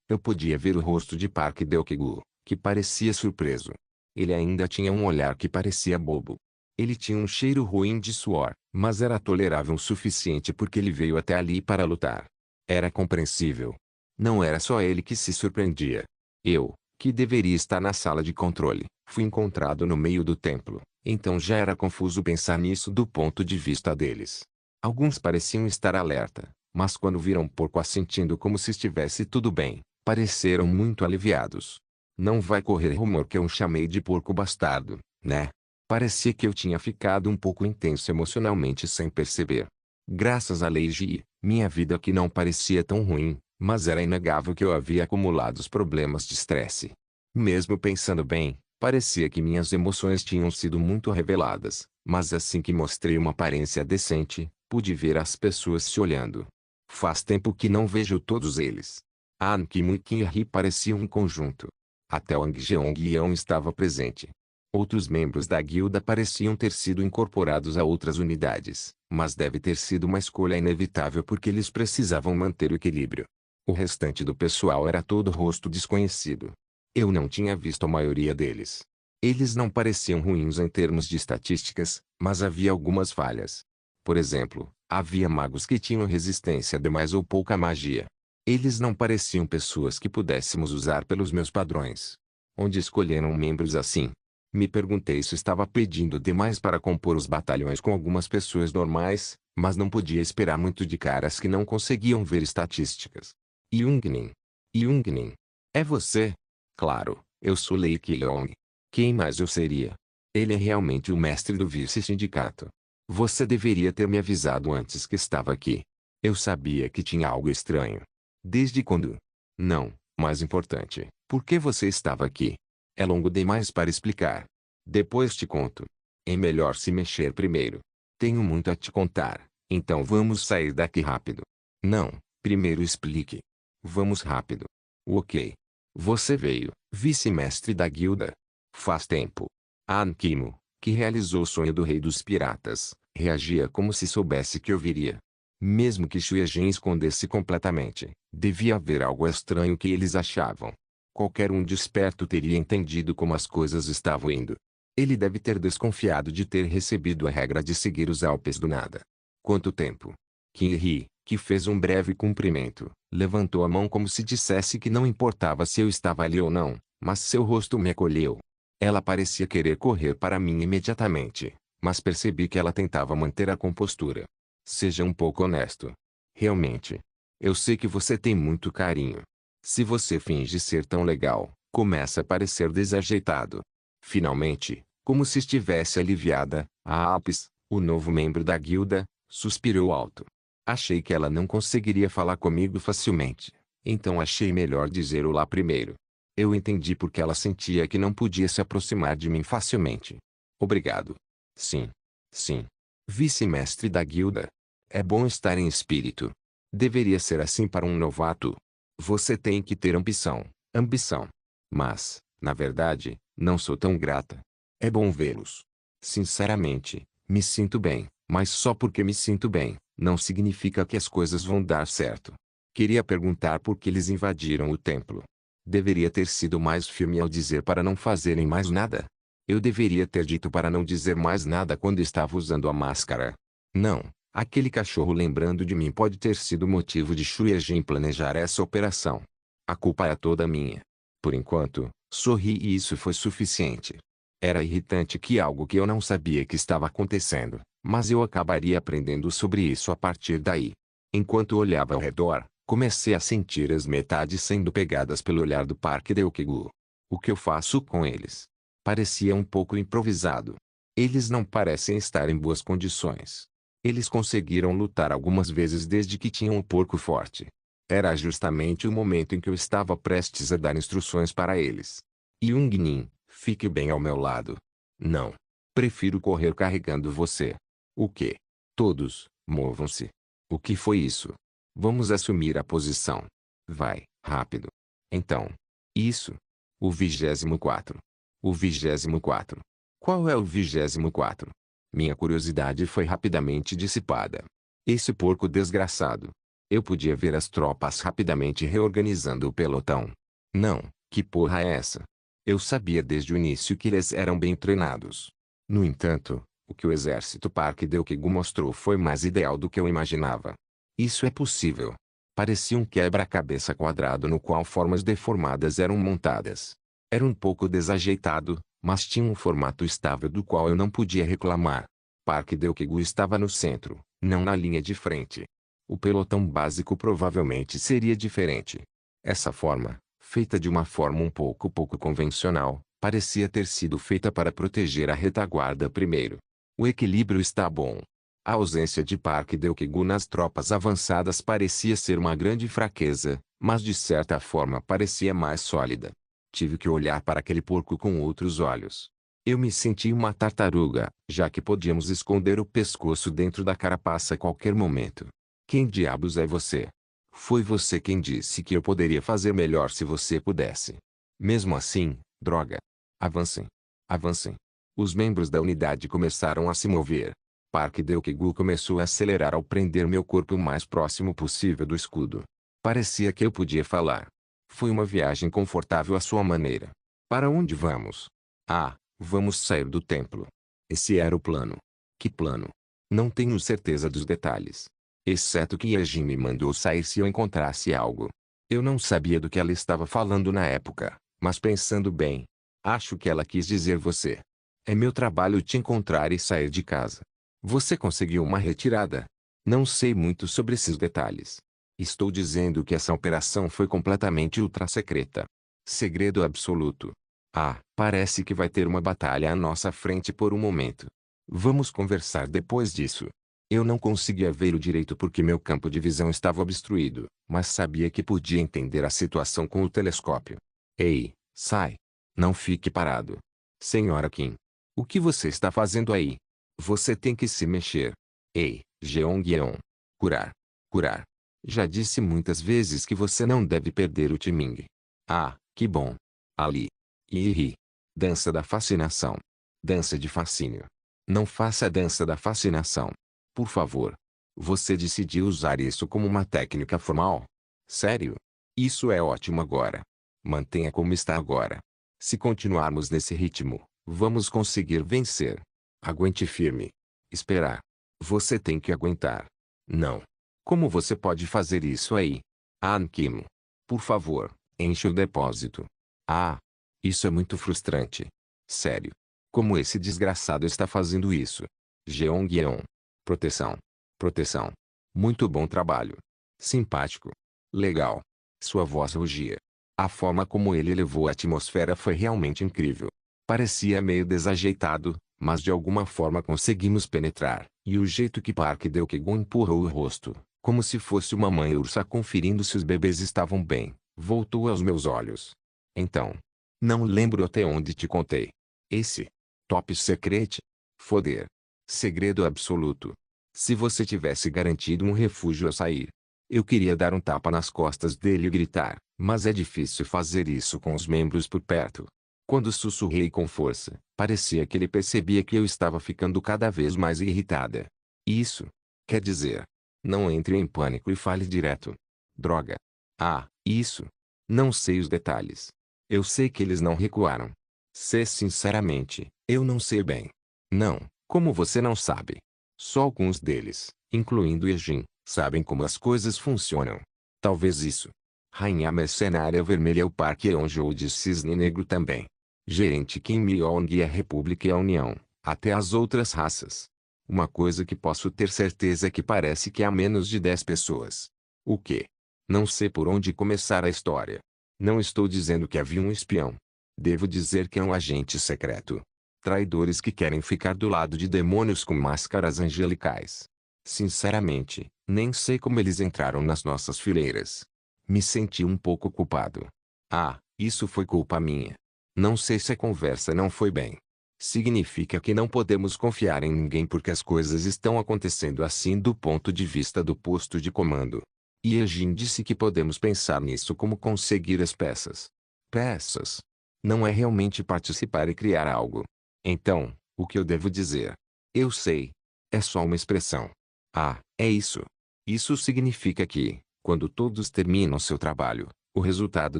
Eu podia ver o rosto de Park Deok-gu, que parecia surpreso. Ele ainda tinha um olhar que parecia bobo. Ele tinha um cheiro ruim de suor, mas era tolerável o suficiente porque ele veio até ali para lutar. Era compreensível. Não era só ele que se surpreendia. Eu, que deveria estar na sala de controle, fui encontrado no meio do templo, então já era confuso pensar nisso do ponto de vista deles. Alguns pareciam estar alerta, mas quando viram o porco assentindo como se estivesse tudo bem, pareceram muito aliviados. Não vai correr rumor que eu o chamei de porco bastardo, né? Parecia que eu tinha ficado um pouco intenso emocionalmente sem perceber. Graças a Lei Ji, minha vida aqui não parecia tão ruim, mas era inegável que eu havia acumulado os problemas de estresse. Mesmo pensando bem, parecia que minhas emoções tinham sido muito reveladas, mas assim que mostrei uma aparência decente, pude ver as pessoas se olhando. Faz tempo que não vejo todos eles. An Kim e Kim Hee pareciam um conjunto. Até Wang Jeong estava presente. Outros membros da guilda pareciam ter sido incorporados a outras unidades, mas deve ter sido uma escolha inevitável porque eles precisavam manter o equilíbrio. O restante do pessoal era todo rosto desconhecido. Eu não tinha visto a maioria deles. Eles não pareciam ruins em termos de estatísticas, mas havia algumas falhas. Por exemplo, havia magos que tinham resistência demais ou pouca magia. Eles não pareciam pessoas que pudéssemos usar pelos meus padrões. Onde escolheram membros assim? Me perguntei se estava pedindo demais para compor os batalhões com algumas pessoas normais, mas não podia esperar muito de caras que não conseguiam ver estatísticas. Jungnin. Jungnin. É você? Claro, eu sou Lei Kyong. Quem mais eu seria? Ele é realmente o mestre do vice-sindicato. Você deveria ter me avisado antes que estava aqui. Eu sabia que tinha algo estranho. Desde quando? Não, mais importante, por que você estava aqui? É longo demais para explicar. Depois te conto. É melhor se mexer primeiro. Tenho muito a te contar, então vamos sair daqui rápido. Não, primeiro explique. Vamos rápido. Ok. Você veio, vice-mestre da guilda. Faz tempo. An Kimo, que realizou o sonho do rei dos piratas, reagia como se soubesse que eu viria. Mesmo que Xuejin escondesse completamente, devia haver algo estranho que eles achavam. Qualquer um desperto teria entendido como as coisas estavam indo. Ele deve ter desconfiado de ter recebido a regra de seguir os Alpes do nada. Quanto tempo? Kim Hee, que fez um breve cumprimento, levantou a mão como se dissesse que não importava se eu estava ali ou não, mas seu rosto me acolheu. Ela parecia querer correr para mim imediatamente, mas percebi que ela tentava manter a compostura. Seja um pouco honesto. Realmente. Eu sei que você tem muito carinho. Se você finge ser tão legal, começa a parecer desajeitado. Finalmente, como se estivesse aliviada, a Alpes, o novo membro da guilda, suspirou alto. Achei que ela não conseguiria falar comigo facilmente, então achei melhor dizer olá primeiro. Eu entendi porque ela sentia que não podia se aproximar de mim facilmente. Obrigado. Sim. Sim. Vice-mestre da guilda. É bom estar em espírito. Deveria ser assim para um novato. Você tem que ter ambição. Ambição. Mas, na verdade, não sou tão grata. É bom vê-los. Sinceramente, me sinto bem, mas só porque me sinto bem, não significa que as coisas vão dar certo. Queria perguntar por que eles invadiram o templo. Deveria ter sido mais firme ao dizer para não fazerem mais nada. Eu deveria ter dito para não dizer mais nada quando estava usando a máscara. Não, aquele cachorro lembrando de mim pode ter sido motivo de Xuejin planejar essa operação. A culpa é toda minha. Por enquanto, sorri e isso foi suficiente. Era irritante que algo que eu não sabia que estava acontecendo, mas eu acabaria aprendendo sobre isso a partir daí. Enquanto olhava ao redor, comecei a sentir as metades sendo pegadas pelo olhar do Parque Deokegu. O que eu faço com eles? Parecia um pouco improvisado. Eles não parecem estar em boas condições. Eles conseguiram lutar algumas vezes desde que tinham um porco forte. Era justamente o momento em que eu estava prestes a dar instruções para eles. Jungnin, fique bem ao meu lado. Não. Prefiro correr carregando você. O quê? Todos, movam-se. O que foi isso? Vamos assumir a posição. Vai, rápido. Então. Isso. O 24. O 24. Qual é o 24? Minha curiosidade foi rapidamente dissipada. Esse porco desgraçado. Eu podia ver as tropas rapidamente reorganizando o pelotão. Não, que porra é essa? Eu sabia desde o início que eles eram bem treinados. No entanto, o que o exército Park Deokegu mostrou foi mais ideal do que eu imaginava. Isso é possível. Parecia um quebra-cabeça quadrado no qual formas deformadas eram montadas. Era um pouco desajeitado, mas tinha um formato estável do qual eu não podia reclamar. Park Deokegu estava no centro, não na linha de frente. O pelotão básico provavelmente seria diferente. Essa forma, feita de uma forma um pouco convencional, parecia ter sido feita para proteger a retaguarda primeiro. O equilíbrio está bom. A ausência de Park Deokegu nas tropas avançadas parecia ser uma grande fraqueza, mas de certa forma parecia mais sólida. Tive que olhar para aquele porco com outros olhos. Eu me senti uma tartaruga, já que podíamos esconder o pescoço dentro da carapaça a qualquer momento. Quem diabos é você? Foi você quem disse que eu poderia fazer melhor se você pudesse. Mesmo assim, droga. Avancem. Avancem. Os membros da unidade começaram a se mover. Park Deokegu começou a acelerar ao prender meu corpo o mais próximo possível do escudo. Parecia que eu podia falar. Foi uma viagem confortável à sua maneira. Para onde vamos? Ah, vamos sair do templo. Esse era o plano. Que plano? Não tenho certeza dos detalhes. Exceto que Yejin me mandou sair se eu encontrasse algo. Eu não sabia do que ela estava falando na época, mas pensando bem, acho que ela quis dizer você. É meu trabalho te encontrar e sair de casa. Você conseguiu uma retirada? Não sei muito sobre esses detalhes. Estou dizendo que essa operação foi completamente ultra-secreta. Segredo absoluto. Ah, parece que vai ter uma batalha à nossa frente por um momento. Vamos conversar depois disso. Eu não conseguia ver-o direito porque meu campo de visão estava obstruído, mas sabia que podia entender a situação com o telescópio. Ei, sai. Não fique parado. Senhora Kim. O que você está fazendo aí? Você tem que se mexer. Ei, Jeong-yeon. Curar. Curar. Já disse muitas vezes que você não deve perder o timing. Ah, que bom. Ali. Iri. Dança da fascinação. Dança de fascínio. Não faça a dança da fascinação. Por favor. Você decidiu usar isso como uma técnica formal? Sério? Isso é ótimo agora. Mantenha como está agora. Se continuarmos nesse ritmo, vamos conseguir vencer. Aguente firme. Esperar. Você tem que aguentar. Não. Como você pode fazer isso aí? An Kim. Por favor, enche o depósito. Ah. Isso é muito frustrante. Sério. Como esse desgraçado está fazendo isso? Jeong-yeon. Proteção. Proteção. Muito bom trabalho. Simpático. Legal. Sua voz rugia. A forma como ele elevou a atmosfera foi realmente incrível. Parecia meio desajeitado, mas de alguma forma conseguimos penetrar. E o jeito que Park Deokegu empurrou o rosto, como se fosse uma mãe ursa conferindo se os bebês estavam bem, voltou aos meus olhos. Então. Não lembro até onde te contei. Esse. Top Secret. Foder. Segredo absoluto. Se você tivesse garantido um refúgio ao sair. Eu queria dar um tapa nas costas dele e gritar, mas é difícil fazer isso com os membros por perto. Quando sussurrei com força, parecia que ele percebia que eu estava ficando cada vez mais irritada. Isso. Quer dizer. Não entre em pânico e fale direto. Droga. Ah, isso. Não sei os detalhes. Eu sei que eles não recuaram. Se sinceramente, eu não sei bem. Não, como você não sabe? Só alguns deles, incluindo Yejin, sabem como as coisas funcionam. Talvez isso. Rainha Mercenária Vermelha o Parque Yeonjou de Cisne Negro também. Gerente Kim Myong e a República e a União, até as outras raças. Uma coisa que posso ter certeza é que parece que há menos de 10 pessoas. O quê? Não sei por onde começar a história. Não estou dizendo que havia um espião. Devo dizer que é um agente secreto. Traidores que querem ficar do lado de demônios com máscaras angelicais. Sinceramente, nem sei como eles entraram nas nossas fileiras. Me senti um pouco culpado. Ah, isso foi culpa minha. Não sei se a conversa não foi bem Significa que não podemos confiar em ninguém porque as coisas estão acontecendo assim do ponto de vista do posto de comando. Ye Jin disse que podemos pensar nisso como conseguir as peças. Peças. Não é realmente participar e criar algo. Então, o que eu devo dizer? Eu sei. É só uma expressão. Ah, é isso. Isso significa que, quando todos terminam seu trabalho, o resultado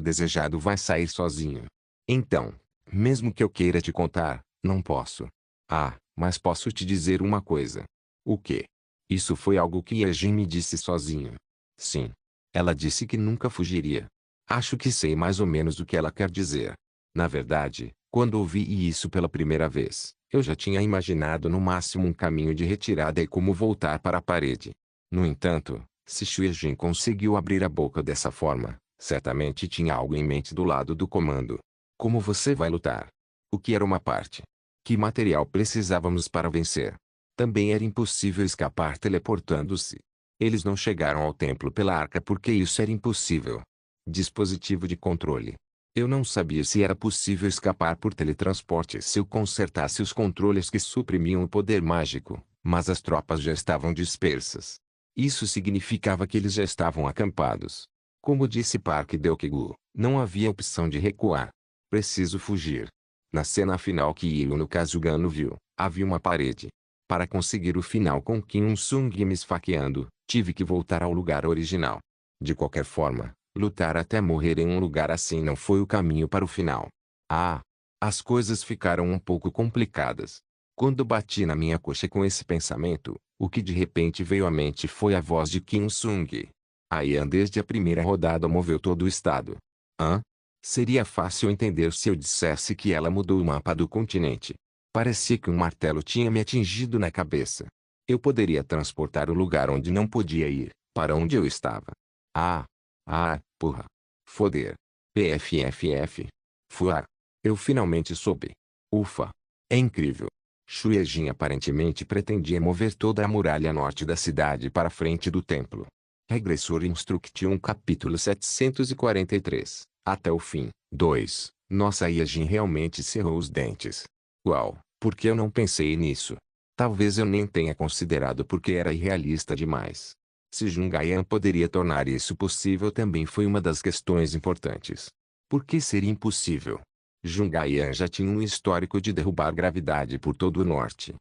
desejado vai sair sozinho. Então, mesmo que eu queira te contar, não posso. Ah, mas posso te dizer uma coisa. O quê? Isso foi algo que Ye me disse sozinho. Sim. Ela disse que nunca fugiria. Acho que sei mais ou menos o que ela quer dizer. Na verdade, quando ouvi isso pela primeira vez, eu já tinha imaginado no máximo um caminho de retirada e como voltar para a parede. No entanto, se Xue Jin conseguiu abrir a boca dessa forma, certamente tinha algo em mente do lado do comando. Como você vai lutar? O que era uma parte? Que material precisávamos para vencer? Também era impossível escapar teleportando-se. Eles não chegaram ao templo pela arca porque isso era impossível. Dispositivo de controle. Eu não sabia se era possível escapar por teletransporte se eu consertasse os controles que suprimiam o poder mágico, mas as tropas já estavam dispersas. Isso significava que eles já estavam acampados. Como disse Park Deokgu, não havia opção de recuar. Preciso fugir. Na cena final que Ilo no Kazugano viu, havia uma parede. Para conseguir o final com Kim Sung me esfaqueando, tive que voltar ao lugar original. De qualquer forma, lutar até morrer em um lugar assim não foi o caminho para o final. Ah! As coisas ficaram um pouco complicadas. Quando bati na minha coxa com esse pensamento, o que de repente veio à mente foi a voz de Kim Sung. A Yan desde a primeira rodada moveu todo o estado. Hã? Seria fácil entender se eu dissesse que ela mudou o mapa do continente. Parecia que um martelo tinha me atingido na cabeça. Eu poderia transportar o lugar onde não podia ir, para onde eu estava. Ah! Ah, porra. Foder. PFFF. Fuar. Eu finalmente soube. Ufa. É incrível. Xue Jin aparentemente pretendia mover toda a muralha norte da cidade para frente do templo. Regressor Instruction capítulo 743. Até o fim. 2. Nossa, Ye Jin realmente cerrou os dentes. Uau, por que eu não pensei nisso? Talvez eu nem tenha considerado porque era irrealista demais. Se Jungayan poderia tornar isso possível também foi uma das questões importantes. Por que seria impossível? Jungayan já tinha um histórico de derrubar gravidade por todo o norte.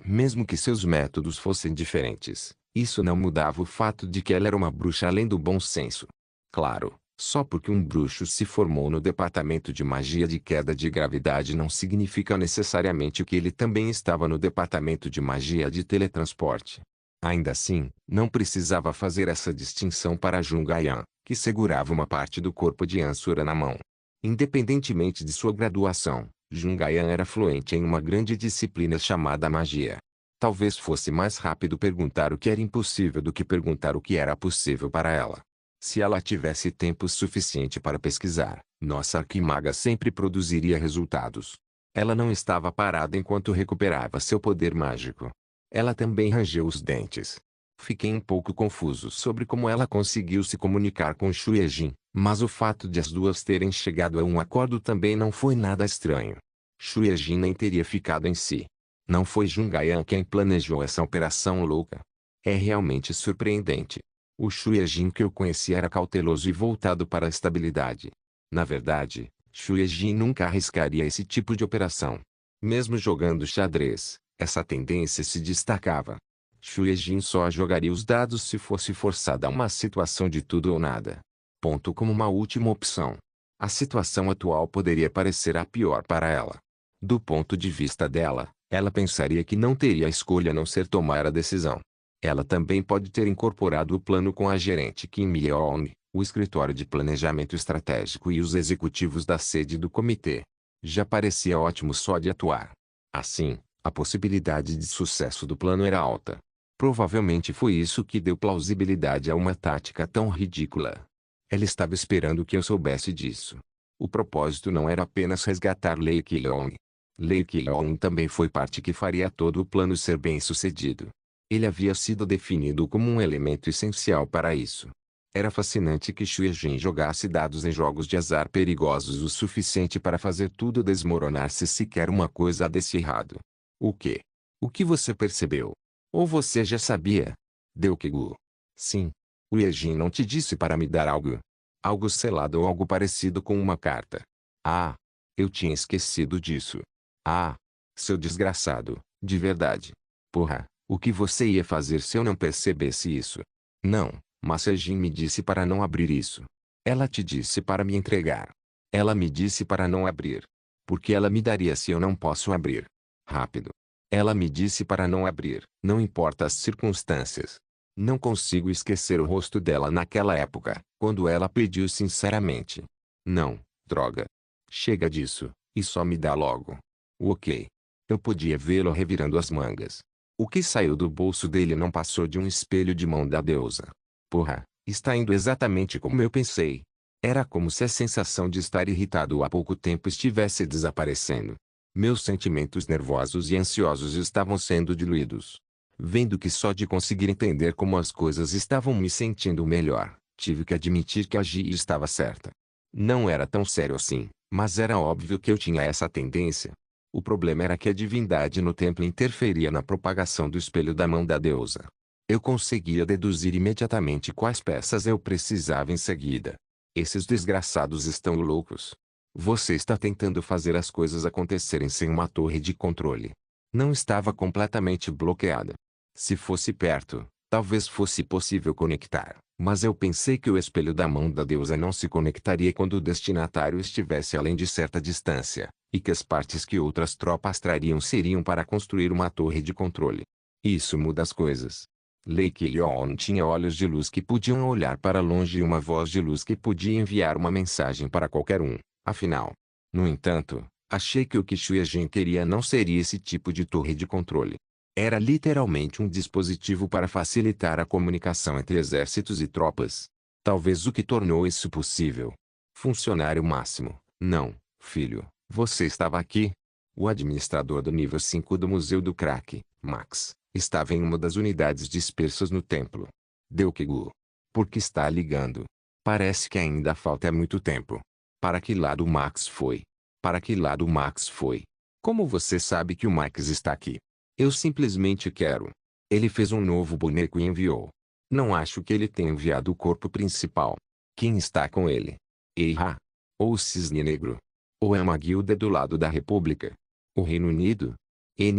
Mesmo que seus métodos fossem diferentes, isso não mudava o fato de que ela era uma bruxa além do bom senso. Claro, só porque um bruxo se formou no departamento de magia de queda de gravidade não significa necessariamente que ele também estava no departamento de magia de teletransporte. Ainda assim, não precisava fazer essa distinção para Jungayan, que segurava uma parte do corpo de Ansura na mão. Independentemente de sua graduação, Jungayan era fluente em uma grande disciplina chamada magia. Talvez fosse mais rápido perguntar o que era impossível do que perguntar o que era possível para ela. Se ela tivesse tempo suficiente para pesquisar, nossa arquimaga sempre produziria resultados. Ela não estava parada enquanto recuperava seu poder mágico. Ela também rangeu os dentes. Fiquei um pouco confuso sobre como ela conseguiu se comunicar com Xue Jin, mas o fato de as duas terem chegado a um acordo também não foi nada estranho. Xue Jin nem teria ficado em si. Não foi Jungayan quem planejou essa operação louca. É realmente surpreendente. O Xue Jin que eu conhecia era cauteloso e voltado para a estabilidade. Na verdade, Xue Jin nunca arriscaria esse tipo de operação. Mesmo jogando xadrez, essa tendência se destacava. Xue Jin só jogaria os dados se fosse forçada a uma situação de tudo ou nada. Ponto como uma última opção. A situação atual poderia parecer a pior para ela. Do ponto de vista dela, ela pensaria que não teria escolha a não ser tomar a decisão. Ela também pode ter incorporado o plano com a gerente Kim Yeon, o escritório de planejamento estratégico e os executivos da sede do comitê. Já parecia ótimo só de atuar. Assim, a possibilidade de sucesso do plano era alta. Provavelmente foi isso que deu plausibilidade a uma tática tão ridícula. Ela estava esperando que eu soubesse disso. O propósito não era apenas resgatar Lei Keon. Lei Keon também foi parte que faria todo o plano ser bem-sucedido. Ele havia sido definido como um elemento essencial para isso. Era fascinante que Xuejin jogasse dados em jogos de azar perigosos o suficiente para fazer tudo desmoronar se sequer uma coisa desse errado. O quê? O que você percebeu? Ou você já sabia? Deukegu. Sim. O Yejin não te disse para me dar algo. Algo selado ou algo parecido com uma carta. Ah. Eu tinha esquecido disso. Ah. Seu desgraçado, de verdade. Porra, o que você ia fazer se eu não percebesse isso? Não, mas Yejin me disse para não abrir isso. Ela te disse para me entregar. Ela me disse para não abrir. Porque ela me daria se eu não posso abrir. Rápido. Ela me disse para não abrir, não importa as circunstâncias. Não consigo esquecer o rosto dela naquela época, quando ela pediu sinceramente. Não, droga. Chega disso, e só me dá logo. Ok. Eu podia vê-lo revirando as mangas. O que saiu do bolso dele não passou de um espelho de mão da deusa. Porra, está indo exatamente como eu pensei. Era como se a sensação de estar irritado há pouco tempo estivesse desaparecendo. Meus sentimentos nervosos e ansiosos estavam sendo diluídos. Vendo que só de conseguir entender como as coisas estavam me sentindo melhor, tive que admitir que agi e estava certa. Não era tão sério assim, mas era óbvio que eu tinha essa tendência. O problema era que a divindade no templo interferia na propagação do espelho da mão da deusa. Eu conseguia deduzir imediatamente quais peças eu precisava em seguida. Esses desgraçados estão loucos. Você está tentando fazer as coisas acontecerem sem uma torre de controle. Não estava completamente bloqueada. Se fosse perto, talvez fosse possível conectar, mas eu pensei que o espelho da mão da deusa não se conectaria quando o destinatário estivesse além de certa distância, e que as partes que outras tropas trariam seriam para construir uma torre de controle. Isso muda as coisas. Lei Kilion tinha olhos de luz que podiam olhar para longe e uma voz de luz que podia enviar uma mensagem para qualquer um. Afinal. No entanto, achei que o que Xuejin queria não seria esse tipo de torre de controle. Era literalmente um dispositivo para facilitar a comunicação entre exércitos e tropas. Talvez o que tornou isso possível. Funcionário máximo. Não, filho, você estava aqui? O administrador do nível 5 do Museu do Crack, Max, estava em uma das unidades dispersas no templo. Deukegu. Por que está ligando? Parece que ainda falta muito tempo. Para que lado Max foi? Para que lado Max foi? Como você sabe que o Max está aqui? Eu simplesmente quero. Ele fez um novo boneco e enviou. Não acho que ele tenha enviado o corpo principal. Quem está com ele? Eira? Ou o Cisne Negro? Ou é uma guilda do lado da República? O Reino Unido?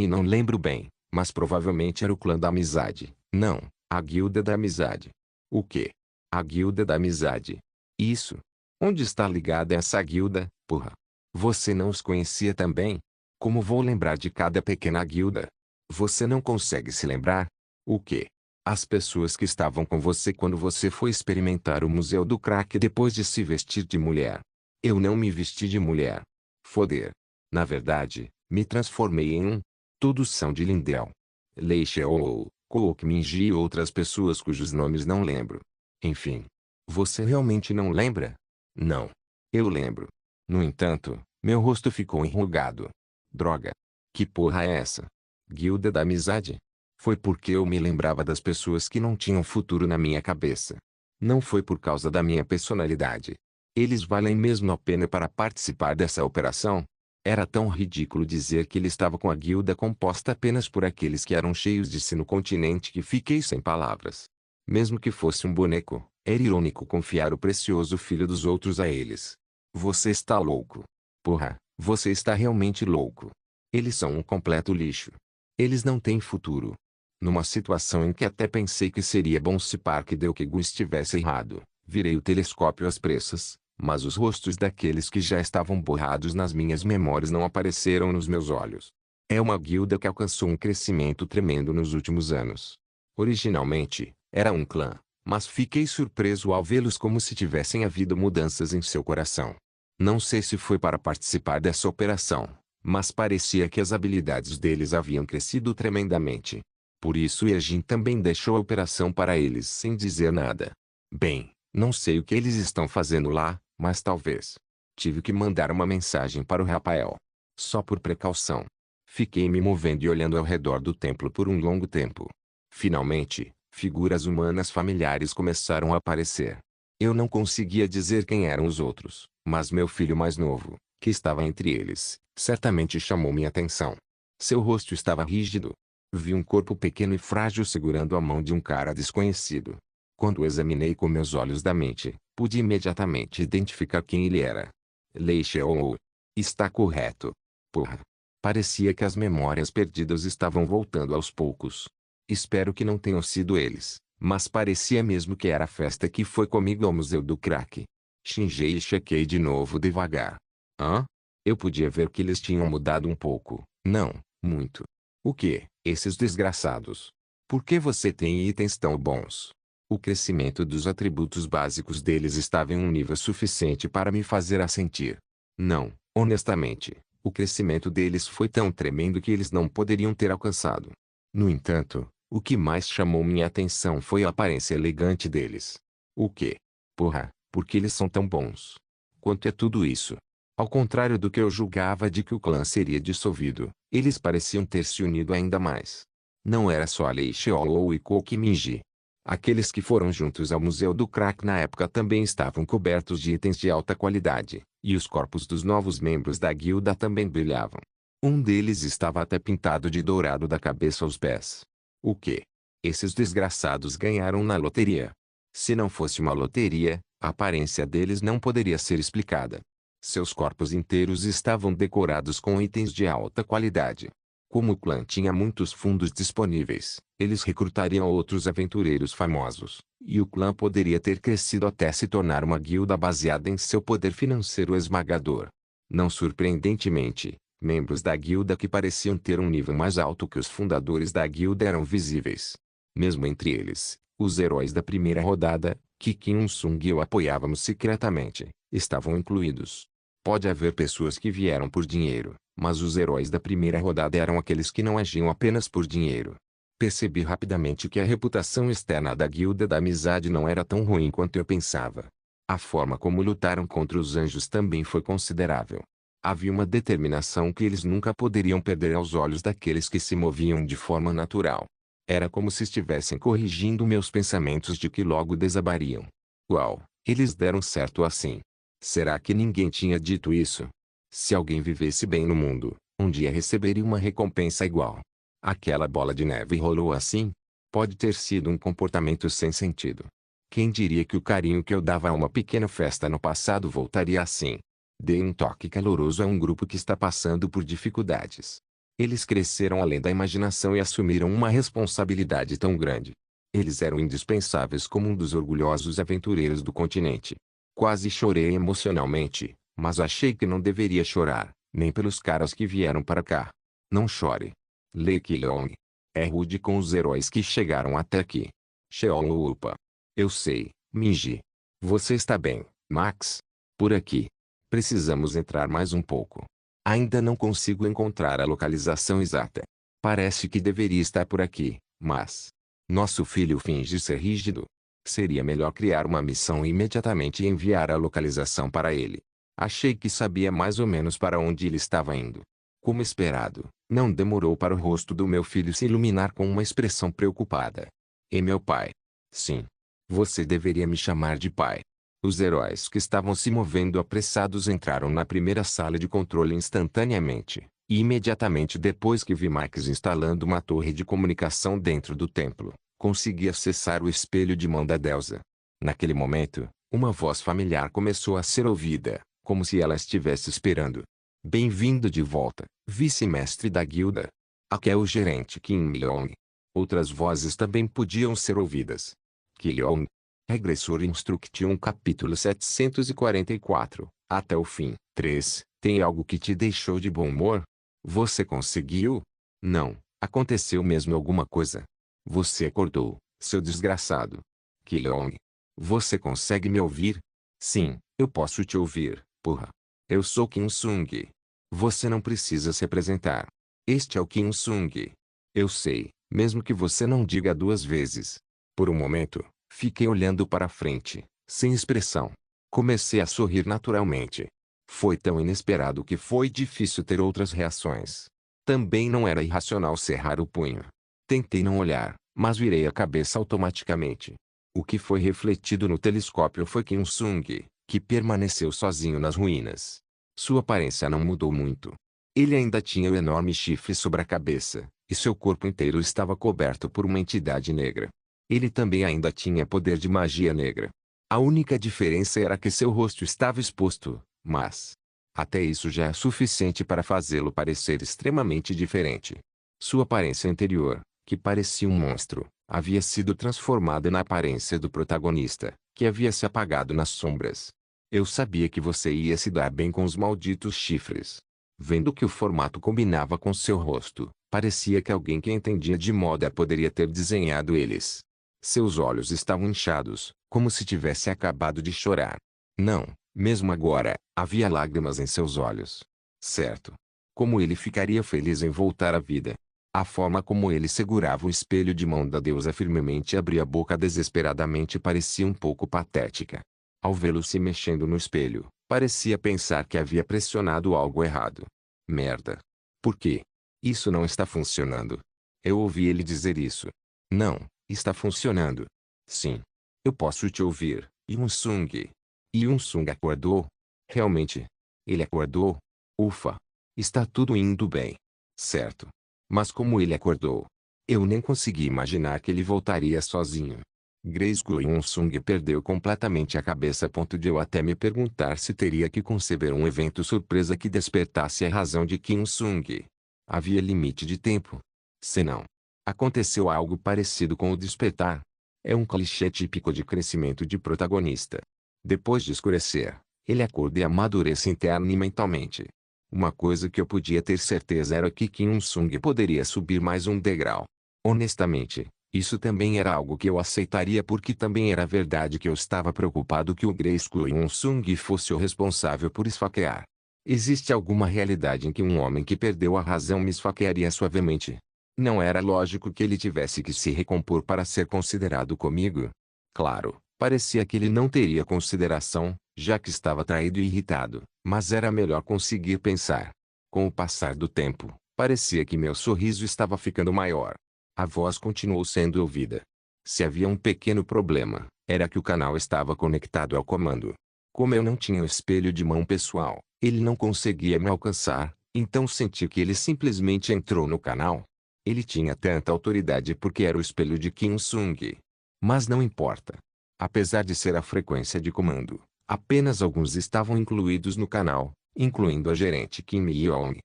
Não lembro bem, mas provavelmente era o clã da amizade. Não, a guilda da amizade. O quê? A guilda da amizade. Isso. Onde está ligada essa guilda, porra? Você não os conhecia também? Como vou lembrar de cada pequena guilda? Você não consegue se lembrar? O quê? As pessoas que estavam com você quando você foi experimentar o Museu do Crack depois de se vestir de mulher. Eu não me vesti de mulher. Foder. Na verdade, me transformei em um. Todos são de Lindell. Leixiao, Koukminji e outras pessoas cujos nomes não lembro. Enfim. Você realmente não lembra? Não. Eu lembro. No entanto, meu rosto ficou enrugado. Droga. Que porra é essa? Guilda da amizade? Foi porque eu me lembrava das pessoas que não tinham futuro na minha cabeça. Não foi por causa da minha personalidade. Eles valem mesmo a pena para participar dessa operação? Era tão ridículo dizer que ele estava com a guilda composta apenas por aqueles que eram cheios de si no continente que fiquei sem palavras. Mesmo que fosse um boneco, era irônico confiar o precioso filho dos outros a eles. Você está louco. Porra, você está realmente louco. Eles são um completo lixo. Eles não têm futuro. Numa situação em que até pensei que seria bom se Park Deukegu estivesse errado, virei o telescópio às pressas, mas os rostos daqueles que já estavam borrados nas minhas memórias não apareceram nos meus olhos. É uma guilda que alcançou um crescimento tremendo nos últimos anos. Originalmente, era um clã, mas fiquei surpreso ao vê-los como se tivessem havido mudanças em seu coração. Não sei se foi para participar dessa operação, mas parecia que as habilidades deles haviam crescido tremendamente. Por isso Yejin também deixou a operação para eles sem dizer nada. Bem, não sei o que eles estão fazendo lá, mas talvez. Tive que mandar uma mensagem para o Rafael. Só por precaução. Fiquei me movendo e olhando ao redor do templo por um longo tempo. Finalmente, Figuras humanas familiares começaram a aparecer. Eu não conseguia dizer quem eram os outros, mas meu filho mais novo, que estava entre eles, certamente chamou minha atenção. Seu rosto estava rígido. Vi um corpo pequeno e frágil segurando a mão de um cara desconhecido. Quando o examinei com meus olhos da mente, pude imediatamente identificar quem ele era. Lei Sheol. Está correto. Porra. Parecia que as memórias perdidas estavam voltando aos poucos. Espero que não tenham sido eles, mas parecia mesmo que era a festa que foi comigo ao Museu do Crack. Xingei e chequei de novo devagar. Hã? Eu podia ver que eles tinham mudado um pouco. Não, muito. O quê? Esses desgraçados. Por que você tem itens tão bons? O crescimento dos atributos básicos deles estava em um nível suficiente para me fazer assentir. Não, honestamente, o crescimento deles foi tão tremendo que eles não poderiam ter alcançado. No entanto, o que mais chamou minha atenção foi a aparência elegante deles. O quê? Porra, por que eles são tão bons? Quanto é tudo isso? Ao contrário do que eu julgava de que o clã seria dissolvido, eles pareciam ter se unido ainda mais. Não era só a Lei Sheol ou Ikoki Minji. Aqueles que foram juntos ao Museu do Crack na época também estavam cobertos de itens de alta qualidade, e os corpos dos novos membros da guilda também brilhavam. Um deles estava até pintado de dourado da cabeça aos pés. O quê? Esses desgraçados ganharam na loteria. Se não fosse uma loteria, a aparência deles não poderia ser explicada. Seus corpos inteiros estavam decorados com itens de alta qualidade. Como o clã tinha muitos fundos disponíveis, eles recrutariam outros aventureiros famosos, e o clã poderia ter crescido até se tornar uma guilda baseada em seu poder financeiro esmagador. Não surpreendentemente, membros da guilda que pareciam ter um nível mais alto que os fundadores da guilda eram visíveis. Mesmo entre eles, os heróis da primeira rodada, que Kim Il-sung e eu apoiávamos secretamente, estavam incluídos. Pode haver pessoas que vieram por dinheiro, mas os heróis da primeira rodada eram aqueles que não agiam apenas por dinheiro. Percebi rapidamente que a reputação externa da guilda da amizade não era tão ruim quanto eu pensava. A forma como lutaram contra os anjos também foi considerável. Havia uma determinação que eles nunca poderiam perder aos olhos daqueles que se moviam de forma natural. Era como se estivessem corrigindo meus pensamentos de que logo desabariam. Uau, eles deram certo assim. Será que ninguém tinha dito isso? Se alguém vivesse bem no mundo, um dia receberia uma recompensa igual. Aquela bola de neve rolou assim? Pode ter sido um comportamento sem sentido. Quem diria que o carinho que eu dava a uma pequena festa no passado voltaria assim? Dei um toque caloroso a um grupo que está passando por dificuldades. Eles cresceram além da imaginação e assumiram uma responsabilidade tão grande. Eles eram indispensáveis como um dos orgulhosos aventureiros do continente. Quase chorei emocionalmente, mas achei que não deveria chorar, nem pelos caras que vieram para cá. Não chore. Lei Keelong. É rude com os heróis que chegaram até aqui. Sheol Upa. Eu sei, Minji. Você está bem, Max? Por aqui. Precisamos entrar mais um pouco. Ainda não consigo encontrar a localização exata. Parece que deveria estar por aqui, mas... Nosso filho finge ser rígido. Seria melhor criar uma missão imediatamente e enviar a localização para ele. Achei que sabia mais ou menos para onde ele estava indo. Como esperado, não demorou para o rosto do meu filho se iluminar com uma expressão preocupada. E meu pai? Sim. Você deveria me chamar de pai. Os heróis que estavam se movendo apressados entraram na primeira sala de controle instantaneamente, e imediatamente depois que vi Max instalando uma torre de comunicação dentro do templo, consegui acessar o espelho de mão da deusa. Naquele momento, uma voz familiar começou a ser ouvida, como se ela estivesse esperando. Bem-vindo de volta, vice-mestre da guilda. Aqui é o gerente Kim Il-sung. Outras vozes também podiam ser ouvidas. Kim Regressor Instruction capítulo 744, até o fim. 3. Tem algo que te deixou de bom humor? Você conseguiu? Não, aconteceu mesmo alguma coisa. Você acordou, seu desgraçado. Keelong. Você consegue me ouvir? Sim, eu posso te ouvir, porra. Eu sou Kim Il-sung. Você não precisa se apresentar. Este é o Kim Il-sung. Eu sei, mesmo que você não diga duas vezes. Por um momento, fiquei olhando para frente, sem expressão. Comecei a sorrir naturalmente. Foi tão inesperado que foi difícil ter outras reações. Também não era irracional cerrar o punho. Tentei não olhar, mas virei a cabeça automaticamente. O que foi refletido no telescópio foi Kim Sung, que permaneceu sozinho nas ruínas. Sua aparência não mudou muito. Ele ainda tinha o enorme chifre sobre a cabeça, e seu corpo inteiro estava coberto por uma entidade negra. Ele também ainda tinha poder de magia negra. A única diferença era que seu rosto estava exposto, mas até isso já é suficiente para fazê-lo parecer extremamente diferente. Sua aparência interior, que parecia um monstro, havia sido transformada na aparência do protagonista, que havia se apagado nas sombras. Eu sabia que você ia se dar bem com os malditos chifres. Vendo que o formato combinava com seu rosto, parecia que alguém que entendia de moda poderia ter desenhado eles. Seus olhos estavam inchados, como se tivesse acabado de chorar. Não, mesmo agora, havia lágrimas em seus olhos. Certo. Como ele ficaria feliz em voltar à vida. A forma como ele segurava o espelho de mão da deusa firmemente e abria a boca desesperadamente parecia um pouco patética. Ao vê-lo se mexendo no espelho, parecia pensar que havia pressionado algo errado. Merda. Por quê? Isso não está funcionando. Eu ouvi ele dizer isso. Não, está funcionando. Sim. Eu posso te ouvir, Yun-sung. Yun-sung acordou? Realmente. Ele acordou? Ufa. Está tudo indo bem. Certo. Mas como ele acordou? Eu nem consegui imaginar que ele voltaria sozinho. Grace Yun-sung perdeu completamente a cabeça a ponto de eu até me perguntar se teria que conceber um evento surpresa que despertasse a razão de Kim Sung. Havia limite de tempo. Se não, aconteceu algo parecido com o despertar. É um clichê típico de crescimento de protagonista. Depois de escurecer, ele acorda e amadurece interna e mentalmente. Uma coisa que eu podia ter certeza era que Kim Sung poderia subir mais um degrau. Honestamente, isso também era algo que eu aceitaria porque também era verdade que eu estava preocupado que o Grace Yun-sung fosse o responsável por esfaquear. Existe alguma realidade em que um homem que perdeu a razão me esfaquearia suavemente? Não era lógico que ele tivesse que se recompor para ser considerado comigo? Claro, parecia que ele não teria consideração, já que estava traído e irritado, mas era melhor conseguir pensar. Com o passar do tempo, parecia que meu sorriso estava ficando maior. A voz continuou sendo ouvida. Se havia um pequeno problema, era que o canal estava conectado ao comando. Como eu não tinha o espelho de mão pessoal, ele não conseguia me alcançar, então senti que ele simplesmente entrou no canal. Ele tinha tanta autoridade porque era o espelho de Kim Sung. Mas não importa. Apesar de ser a frequência de comando, apenas alguns estavam incluídos no canal, incluindo a gerente Kim Yeong.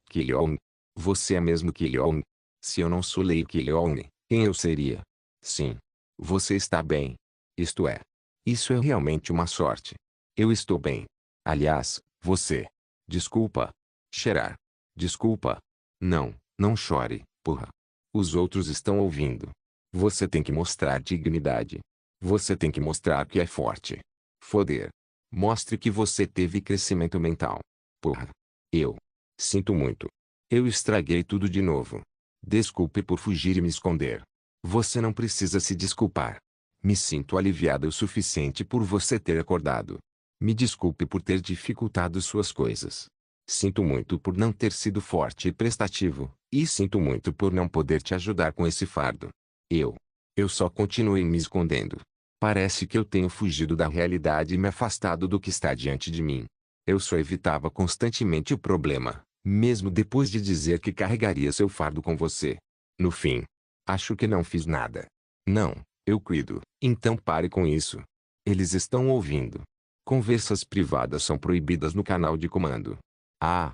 Ki-yeong. Você é mesmo Ki-yeong? Se eu não sou Lei Ki-yeong, quem eu seria? Sim. Você está bem. Isto é. Isso é realmente uma sorte. Eu estou bem. Aliás, você. Desculpa. Cheirar. Desculpa. Não, não chore, porra. Os outros estão ouvindo. Você tem que mostrar dignidade. Você tem que mostrar que é forte. Foder. Mostre que você teve crescimento mental. Porra. Eu. Sinto muito. Eu estraguei tudo de novo. Desculpe por fugir e me esconder. Você não precisa se desculpar. Me sinto aliviado o suficiente por você ter acordado. Me desculpe por ter dificultado suas coisas. Sinto muito por não ter sido forte e prestativo, e sinto muito por não poder te ajudar com esse fardo. Eu só continuei me escondendo. Parece que eu tenho fugido da realidade e me afastado do que está diante de mim. Eu só evitava constantemente o problema, mesmo depois de dizer que carregaria seu fardo com você. No fim, acho que não fiz nada. Não, eu cuido, então pare com isso. Eles estão ouvindo. Conversas privadas são proibidas no canal de comando. Ah.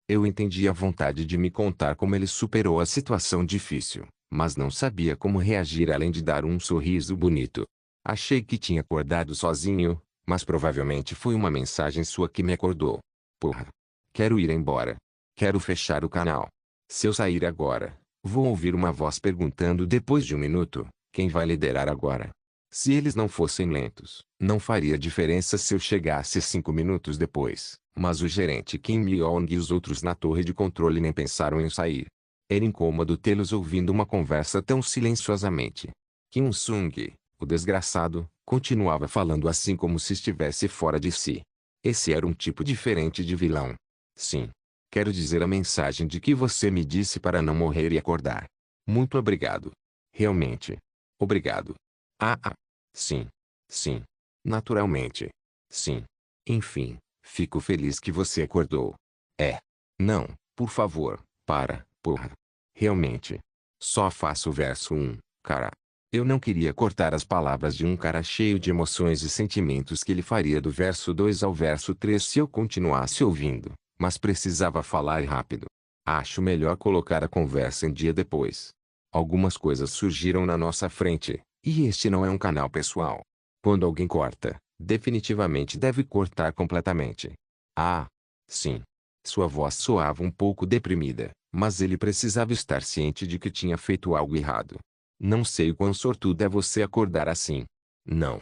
Eu entendi a vontade de me contar como ele superou a situação difícil, mas não sabia como reagir além de dar um sorriso bonito. Achei que tinha acordado sozinho, mas provavelmente foi uma mensagem sua que me acordou. Porra. Quero ir embora. Quero fechar o canal. Se eu sair agora, vou ouvir uma voz perguntando depois de um minuto, quem vai liderar agora? Se eles não fossem lentos, não faria diferença se eu chegasse 5 minutos depois, mas o gerente Kim Myong e os outros na torre de controle nem pensaram em sair. Era incômodo tê-los ouvindo uma conversa tão silenciosamente. Kim Sung, o desgraçado, continuava falando assim como se estivesse fora de si. Esse era um tipo diferente de vilão. Sim. Quero dizer a mensagem de que você me disse para não morrer e acordar. Muito obrigado. Realmente. Obrigado. Ah. Sim. Sim. Naturalmente. Sim. Enfim, fico feliz que você acordou. É. Não, por favor, porra. Realmente. Só faço o verso 1, cara. Eu não queria cortar as palavras de um cara cheio de emoções e sentimentos que ele faria do verso 2 ao verso 3 se eu continuasse ouvindo, mas precisava falar rápido. Acho melhor colocar a conversa em dia depois. Algumas coisas surgiram na nossa frente, e este não é um canal pessoal. Quando alguém corta, definitivamente deve cortar completamente. Ah, sim. Sua voz soava um pouco deprimida, mas ele precisava estar ciente de que tinha feito algo errado. Não sei o quão sortudo é você acordar assim. Não.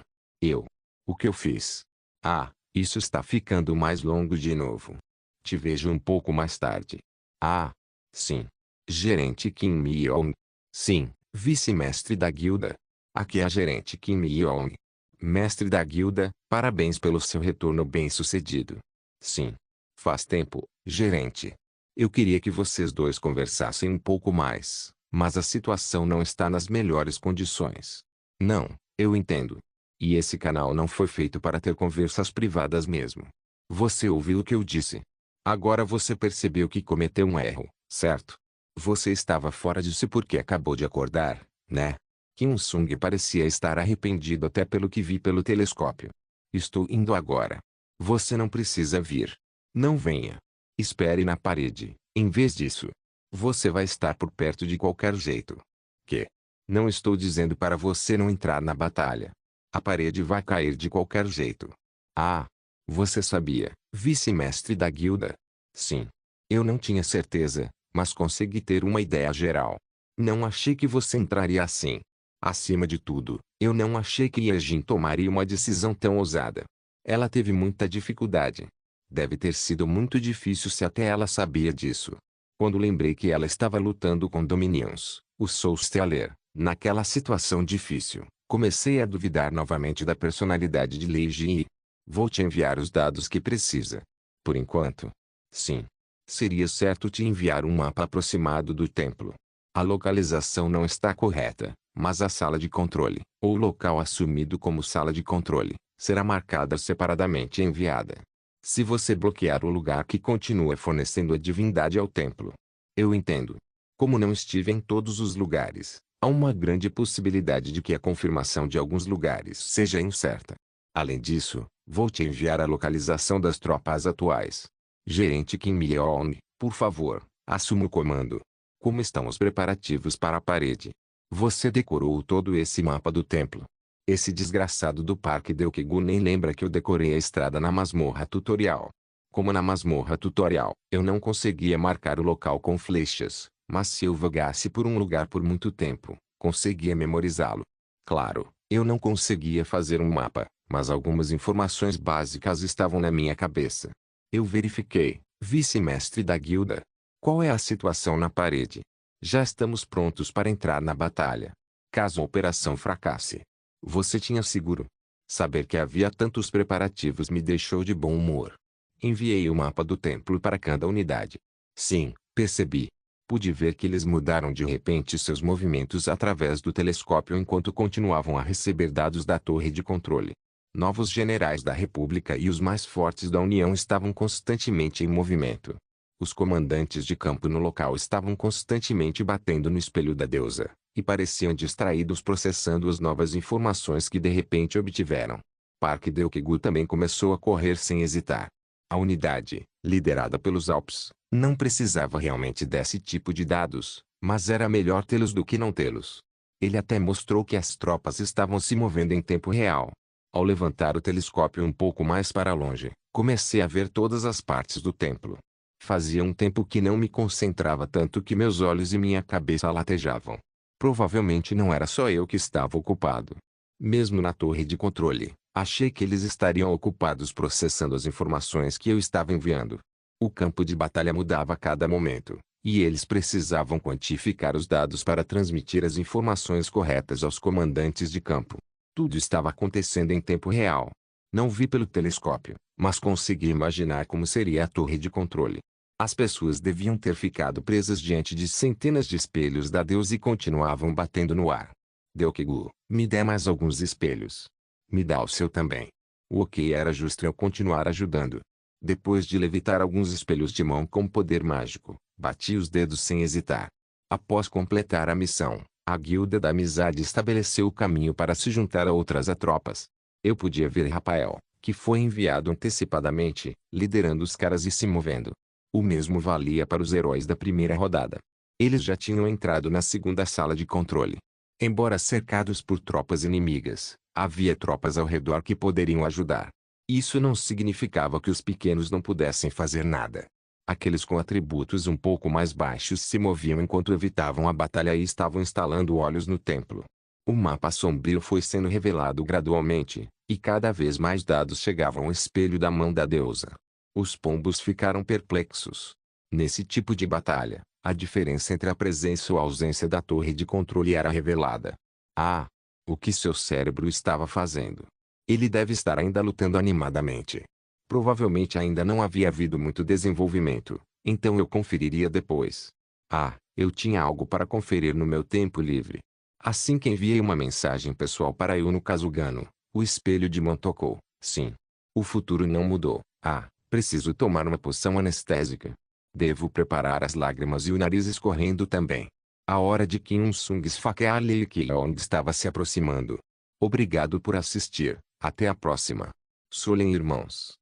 O que eu fiz? Ah, isso está ficando mais longo de novo. Te vejo um pouco mais tarde. Ah, sim. Gerente Kim Mi-yong. Sim, vice-mestre da guilda. Aqui é a gerente Kim Mi-yong. Mestre da guilda, parabéns pelo seu retorno bem-sucedido. Sim. Faz tempo, gerente. Eu queria que vocês dois conversassem um pouco mais, mas a situação não está nas melhores condições. Não, eu entendo. E esse canal não foi feito para ter conversas privadas mesmo. Você ouviu o que eu disse. Agora você percebeu que cometeu um erro, certo? Você estava fora de si porque acabou de acordar, né? Kim Sung parecia estar arrependido até pelo que vi pelo telescópio. Estou indo agora. Você não precisa vir. Não venha. Espere na parede, em vez disso. Você vai estar por perto de qualquer jeito. Que? Não estou dizendo para você não entrar na batalha. A parede vai cair de qualquer jeito. Ah! Você sabia, vice-mestre da guilda? Sim. Eu não tinha certeza, mas consegui ter uma ideia geral. Não achei que você entraria assim. Acima de tudo, eu não achei que Yejin tomaria uma decisão tão ousada. Ela teve muita dificuldade. Deve ter sido muito difícil se até ela sabia disso. Quando lembrei que ela estava lutando com Dominions, o Soul Stealer, naquela situação difícil, comecei a duvidar novamente da personalidade de Lei Jin. Vou te enviar os dados que precisa. Por enquanto. Sim. Seria certo te enviar um mapa aproximado do templo. A localização não está correta, mas a sala de controle, ou local assumido como sala de controle, será marcada separadamente e enviada. Se você bloquear o lugar que continua fornecendo a divindade ao templo. Eu entendo. Como não estive em todos os lugares, há uma grande possibilidade de que a confirmação de alguns lugares seja incerta. Além disso, vou te enviar a localização das tropas atuais. Gerente Kim Mi-yong, por favor, assuma o comando. Como estão os preparativos para a parede? Você decorou todo esse mapa do templo? Esse desgraçado do Parque Deokegu nem lembra que eu decorei a estrada na masmorra tutorial. Como na masmorra tutorial, eu não conseguia marcar o local com flechas, mas se eu vagasse por um lugar por muito tempo, conseguia memorizá-lo. Claro, eu não conseguia fazer um mapa, mas algumas informações básicas estavam na minha cabeça. Eu verifiquei, vice-mestre da guilda. Qual é a situação na parede? Já estamos prontos para entrar na batalha. Caso a operação fracasse. Você tinha seguro? Saber que havia tantos preparativos me deixou de bom humor. Enviei o mapa do templo para cada unidade. Sim, percebi. Pude ver que eles mudaram de repente seus movimentos através do telescópio enquanto continuavam a receber dados da torre de controle. Novos generais da República e os mais fortes da União estavam constantemente em movimento. Os comandantes de campo no local estavam constantemente batendo no espelho da deusa, e pareciam distraídos processando as novas informações que de repente obtiveram. Parque Deokegu também começou a correr sem hesitar. A unidade, liderada pelos Alpes, não precisava realmente desse tipo de dados, mas era melhor tê-los do que não tê-los. Ele até mostrou que as tropas estavam se movendo em tempo real. Ao levantar o telescópio um pouco mais para longe, comecei a ver todas as partes do templo. Fazia um tempo que não me concentrava tanto que meus olhos e minha cabeça latejavam. Provavelmente não era só eu que estava ocupado. Mesmo na torre de controle, achei que eles estariam ocupados processando as informações que eu estava enviando. O campo de batalha mudava a cada momento, e eles precisavam quantificar os dados para transmitir as informações corretas aos comandantes de campo. Tudo estava acontecendo em tempo real. Não vi pelo telescópio, mas consegui imaginar como seria a torre de controle. As pessoas deviam ter ficado presas diante de centenas de espelhos da deusa e continuavam batendo no ar. Deokigu, me dê mais alguns espelhos. Me dá o seu também. O ok era justo eu continuar ajudando. Depois de levitar alguns espelhos de mão com poder mágico, bati os dedos sem hesitar. Após completar a missão, a Guilda da Amizade estabeleceu o caminho para se juntar a outras tropas. Eu podia ver Rafael, que foi enviado antecipadamente, liderando os caras e se movendo. O mesmo valia para os heróis da primeira rodada. Eles já tinham entrado na segunda sala de controle. Embora cercados por tropas inimigas, havia tropas ao redor que poderiam ajudar. Isso não significava que os pequenos não pudessem fazer nada. Aqueles com atributos um pouco mais baixos se moviam enquanto evitavam a batalha e estavam instalando olhos no templo. O mapa sombrio foi sendo revelado gradualmente, e cada vez mais dados chegavam ao espelho da mão da deusa. Os pombos ficaram perplexos. Nesse tipo de batalha, a diferença entre a presença ou a ausência da torre de controle era revelada. Ah! O que seu cérebro estava fazendo? Ele deve estar ainda lutando animadamente. Provavelmente ainda não havia havido muito desenvolvimento, então eu conferiria depois. Ah, eu tinha algo para conferir no meu tempo livre. Assim que enviei uma mensagem pessoal para Yuno Kazugano, o espelho de mão tocou. Sim. O futuro não mudou. Ah, preciso tomar uma poção anestésica. Devo preparar as lágrimas e o nariz escorrendo também. A hora de Kim Sung esfaquear Lee Kyong estava se aproximando. Obrigado por assistir. Até a próxima. Solen Irmãos.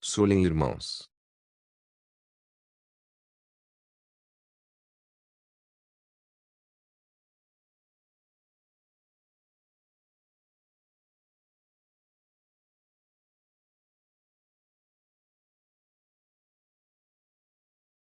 Solen Irmãos.